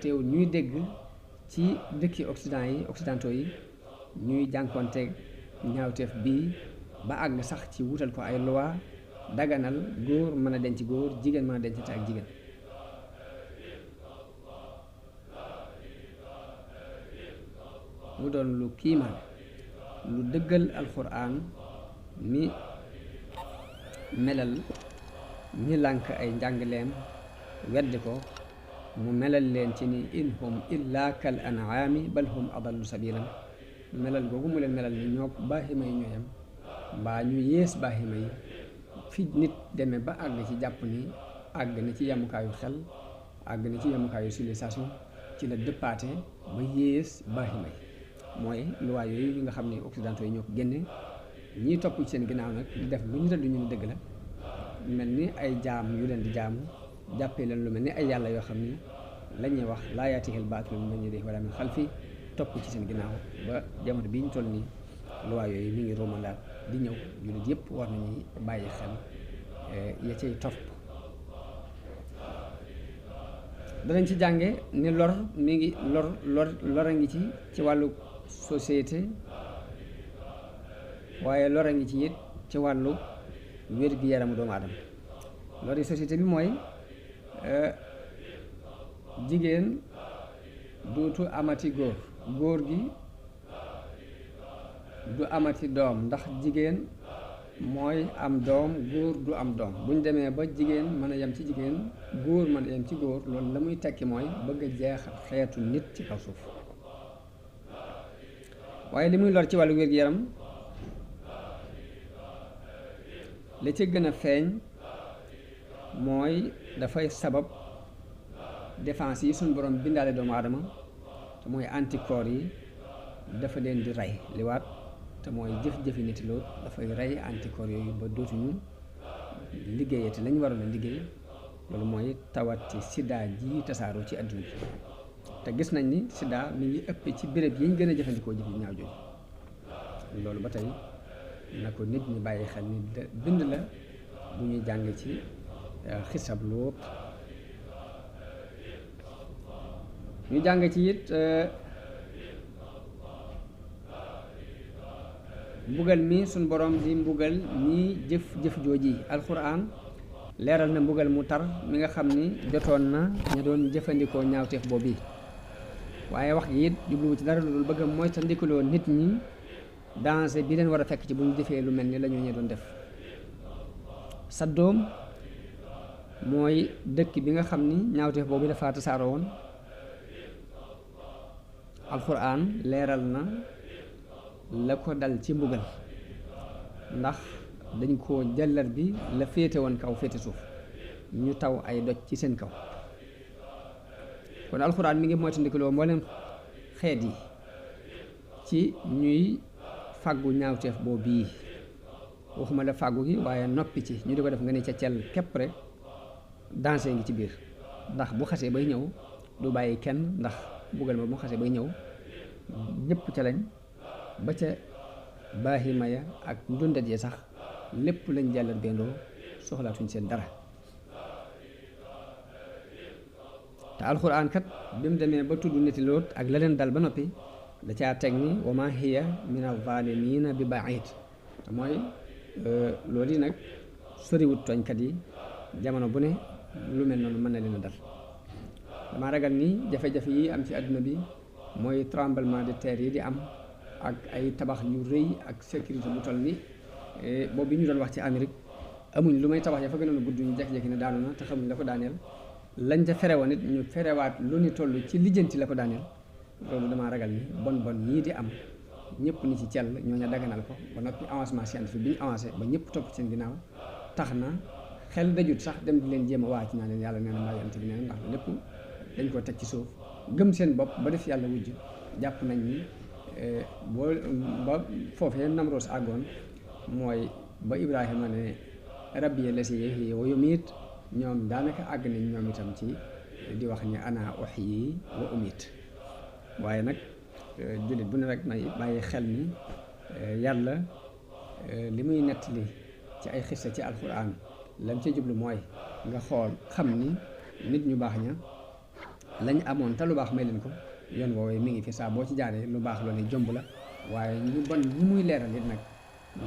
teewul ñuy dégg ci dëkki occidentaux yi ñuy jànkoonteeg ñaawteef bii ba àgg sax ci wutal ko ay loi daganal góor mën a denc góor jigéen mën a dencante ak jigéen. mu doon lu kiimaan lu dëggal alxuraan mi melal ñi lànk ay njàngaleem weddi ko mu melal leen ci ni in hum illa kal an'aami bal hum adallu sabilan melal googu mu leen melal ni ñoo baaxima yi ñooyam mbaa ñu yées baaxima yi fi nit demee ba àgg ci jàpp ni àgg na ci yemukaayu xel àgg na ci yemukaayu civilisation ci la dëppaate ba yées baaxima yi mooy luwaa yooyu nga xam ne occidentaux yi ñoo ko génne ñiy topp ci seen ginnaaw nag di def lu ñu tëdd ñu ne dëgg la mel ni ay jaam yu leen di jaamu jàppee leen lu mel ni ay yàlla yoo xam ni la ñuy wax laa yaatihil baatilu min bayni yadayhi wa laa min xalfihi topp ci seen ginnaaw ba jamono bi ñu toll nii luwaa yooyu mi ngi romandaat di ñëw jullit yëpp war nañuy bàyyi xel ya cay topp. danañ ci jànge ni lor mi ngi lor a ngi ci wàllu société waaye lor a ngi ci it ci wàllu wér-gi-yaramu doomu aadama. lori société bi mooy jigéen duutu amati góor gi du amati doom ndax jigéen mooy am doom góor du am doom bu ñu demee ba jigéen mën a yem ci jigéen góor mën a yem ci góor loolu la muy tekki mooy bëgg a jeexal xeetu nit ci kaw suuf. waaye li muy lor ci wàllu wér-gu-yaram li ci gën a feeñ mooy dafay sabab défense yi suñu borom bindaale doomu aadama te mooy anticorps yi dafa leen di rey liwaat te mooy jëf-jëfi nit loolu dafay rey anticorps yooyu ba dootuñu liggéeyati lañ waroon a liggéey loolu mooy tawati sida ji tasaaroo ci adduna bi te gis nañ ni sida mi ngi ëpp ci béréb yi ñu gën a jëfandikoo jëf yi ñaaw jooju loolu ba tey na ko nit ñi bàyyi xel ni bind la bu ñuy jàng ci xisab Luut ñu jàng ci it mbugal mi suñ borom di mbugal ñi jëf jooji alxuraan leeral na mbugal mu tar mi nga xam ni jotoon na ña doon jëfandikoo ñaawteef boobu waaye wax gi it jubluwu ci dara loolu bëgg a moytandikuloo nit ñi danger bi leen war a fekk ci bu ñu defee lu mel ni la ñu ñee doon def. Saddoom mooy dëkk bi nga xam ni ñaawteef boobu dafa tasaaroo woon alxuraan leeral na la ko dal ci mbugal ndax dañ koo jàllar bi la féete woon kaw féete suuf ñu taw ay doj ci seen kaw kon alxuraan mi ngi moytandikuloo mboolem xeet yi ci ñuy fàggu ñaawteef boobu bii waxuma la fàggu gi waaye noppi ci ñu di ko def nga ne ca cell képp rek danger ngi ci biir ndax bu xasee bay ñëw du bàyyi kenn ndax mbugal ma bu xasee bay ñëw ñëpp ca lañ ba ca baahima ya ak ndundat ya sax lépp lañ jàllar bendoo soxlaatuñ seen dara te alxuraan kat bi mu demee ba tudd niti Luut ak la leen dal ba noppi da caa teg ni wa ma hiya min az-zaalimiina bi ba'iid te mooy loolu yi nag soriwut tooñkat yi jamono bu ne lu mel noonu mën na leen a dal dama ragal ni jafe-jafe yi am ci àdduna bi mooy tremblement de terre yi di am ak ay tabax yu rëy ak sécurité bu toll ni boobu bi ñu doon wax ci Amérique amuñ lu may tabax ya fa gënoon a gudd ñu jekki-jekki ne daanu na te xamuñ la ko daaneel lañ ca ferewoon it ñu ferewaat lu ni toll ci lijjanti la ko daaneel loolu damaa ragal ni bon yii di am ñëpp ni ci cell ñooñu daganal ko ba noppi avancement scientifique bi ñu avancé ba ñëpp topp seen ginnaaw tax na xel dajut sax dem di leen jéem a waa ci naa leen yàlla nee na mbaa yonent bi nee na ndax lépp dañ ko teg ci suuf gëm seen bopp ba def yàlla wujj jàpp nañ ni boo ba foofee Namroos àggoon mooy ba Ibrahima ne rabbi lasi yuhyi wa yumiit ñoom daanaka àgg nañ ñoom itam ci di wax ni ana uhyi wa umiit waaye nag jullit bu ne rek nay bàyyi xel ni yàlla li muy nettali ci ay xissa ci alxuraan lam ca jublu mooy nga xool xam ni nit ñu baax ña lañ amoon te lu baax may leen ko yoon woowee mi ngi fi saa boo ci jaaree lu baax loolu jomb la waaye ñu bon ñi muy leeral it nag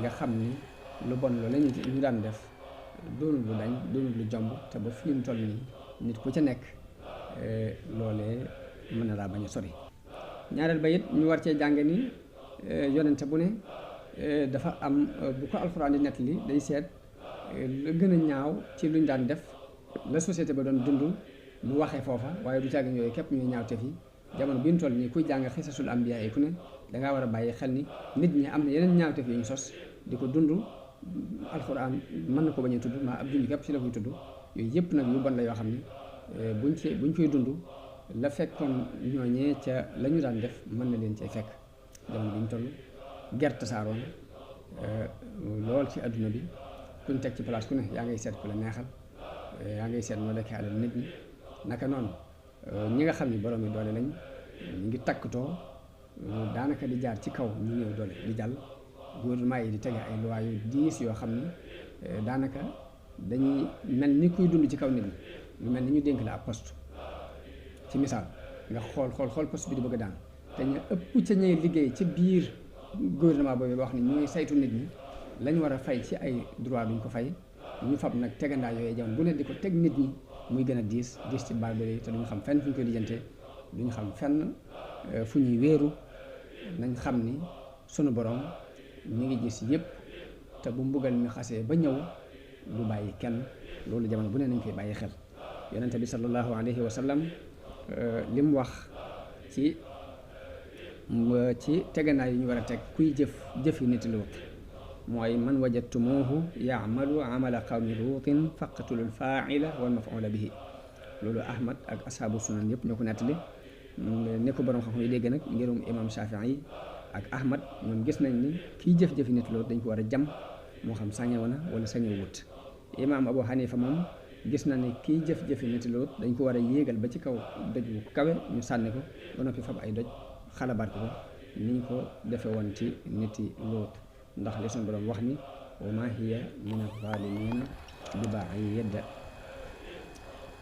nga xam ni lu bon loolu ñu daan def doonul lu dañ doonul lu jomb te ba fi mu toll nii nit ku ca nekk loolee mën na laa bañ a sori. ñaareel ba it ñu war cee jànge ni yonente bu ne dafa am bu ko alxuraan di nettali day seet la gën a ñaaw ci luñ daan def la société ba doon dund mu waxee foofa waaye du caagin yooyu képp ñuy ñaaw te fi jamono bi ñu toll nii kuy jàng xisasul ambiya yi ku ne dangaa war a bàyyi xel ni nit ñi am na yeneen ñaawteef yu ñu sos di ko dund alxuraan mën na ko bañ a tudd maa ab dund képp ci la koy tudd yooyu yëpp nag yu bon la yoo xam ni buñ koy dund la fekkoon ñooñee ca la ñu daan def mën na leen cee fekk jamono bi ñu toll gerte saaroon lool ci adduna bi kuñ teg ci place ku ne yaa ngay seet ku la neexal yaa ngay seet noo lekkee alal nit ñi naka noonu ñi nga xam ni borom yi doole lañ ñu ngi takkatoo daanaka di jaar ci kaw ñu ñëw doole di jàll gouvernement yi di tege ay loi yu diis yoo xam ni daanaka dañuy mel ni kuy dund ci kaw nit ñi lu mel ni ñu dénk la ab poste ci misaal nga xool poste bi di bëgg a daan te ñu ëpp ca ñay liggéey ci biir gouvernement boobu wax ni ñooy saytu nit ñi lañ war a fay ci ay droit duñ ko fay ñu fab nag tegandaa yooyu jamono bu ne di ko teg nit ñi muy gën a diis ci barbare yi te duñu xam fenn fu ñu koy lijjantee duñu xam fenn fu ñuy wéeru nañ xam ni sunu borom ñu ngi gis yëpp te bu mbugal mi xasee ba ñëw du bàyyi kenn loolu jamono bu ne nañ koy bàyyi xel yonente bi sallallahu alayhi wa sallam li mu wax ci tegandaay yi ñu war a teg kuy jëfi nit Luut mooy man wajadtumuuhu yaamalu amala qawmi luutin faqtulul faaila wal mafuula bihi loolu Ahmad ak ashaabu sunan yëpp ñoo ko nettali ne ko borom xam-xam yi dégg nag ngirum imam Shafii yi ak Ahmad ñoom gis nañ ni kiy jëf-jëfi nit Luut dañ ko war a jam moo xam sañew na wala sañew wut imam Abu Hanifa moom gis na ni kiy jëf-jëfi nit Luut dañ ko war a yéegal ba ci kaw doj bu kawe ñu sànni ko ba noppi fab ay doj xalabaat ko niñ ko defe woon ci niti Luut ndax li suñu borom wax ni wa ma hiya min az-zaalimiina bi ba'iid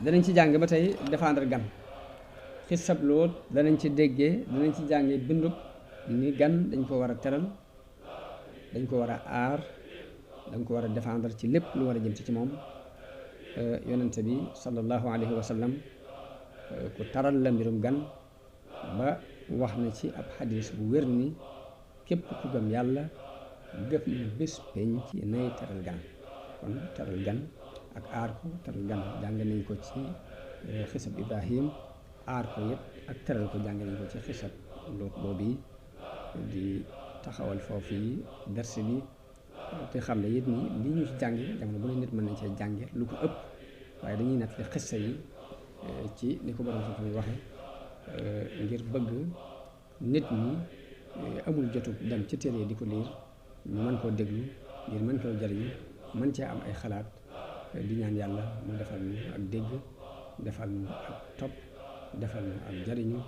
danañ ci jàng ba tey défendre gan xisab Luut danañ ci déggee danañ ci jàngee bindub ni gan dañ ko war a teral dañ ko war a aar dañ ko war a défendre ci lépp lu war a jëm ci moom yonente bi sallallahu alayhi wa sallam ku taral la mbirum gan ba wax na ci ab xadis bu wér ni képp ku gëm yàlla gëf na bés penc nay teral gan kon teral gan ak aar ko teral gan jàng nañ ko ci xisab Ibrahim aar ko yëpp ak teral ko jàng nañ ko ci xisab Luut boobu di taxawal foofu yi ders bi te xam ne it ni li ñu ci jànge jamono bu ne nit mën nañ cee jànge lu ko ëpp waaye dañuy nettali xissa yi ci ni ko borom xam-xam yi waxe ngir bëgg nit ñi amul jotu dem ci téere di ko liir ñu mën koo déglu ngir mën koo jariñu mën cee am ay xalaat di ñaan yàlla mu defal ñu ak dégg defal ñu ak topp defal ñu ak jariñu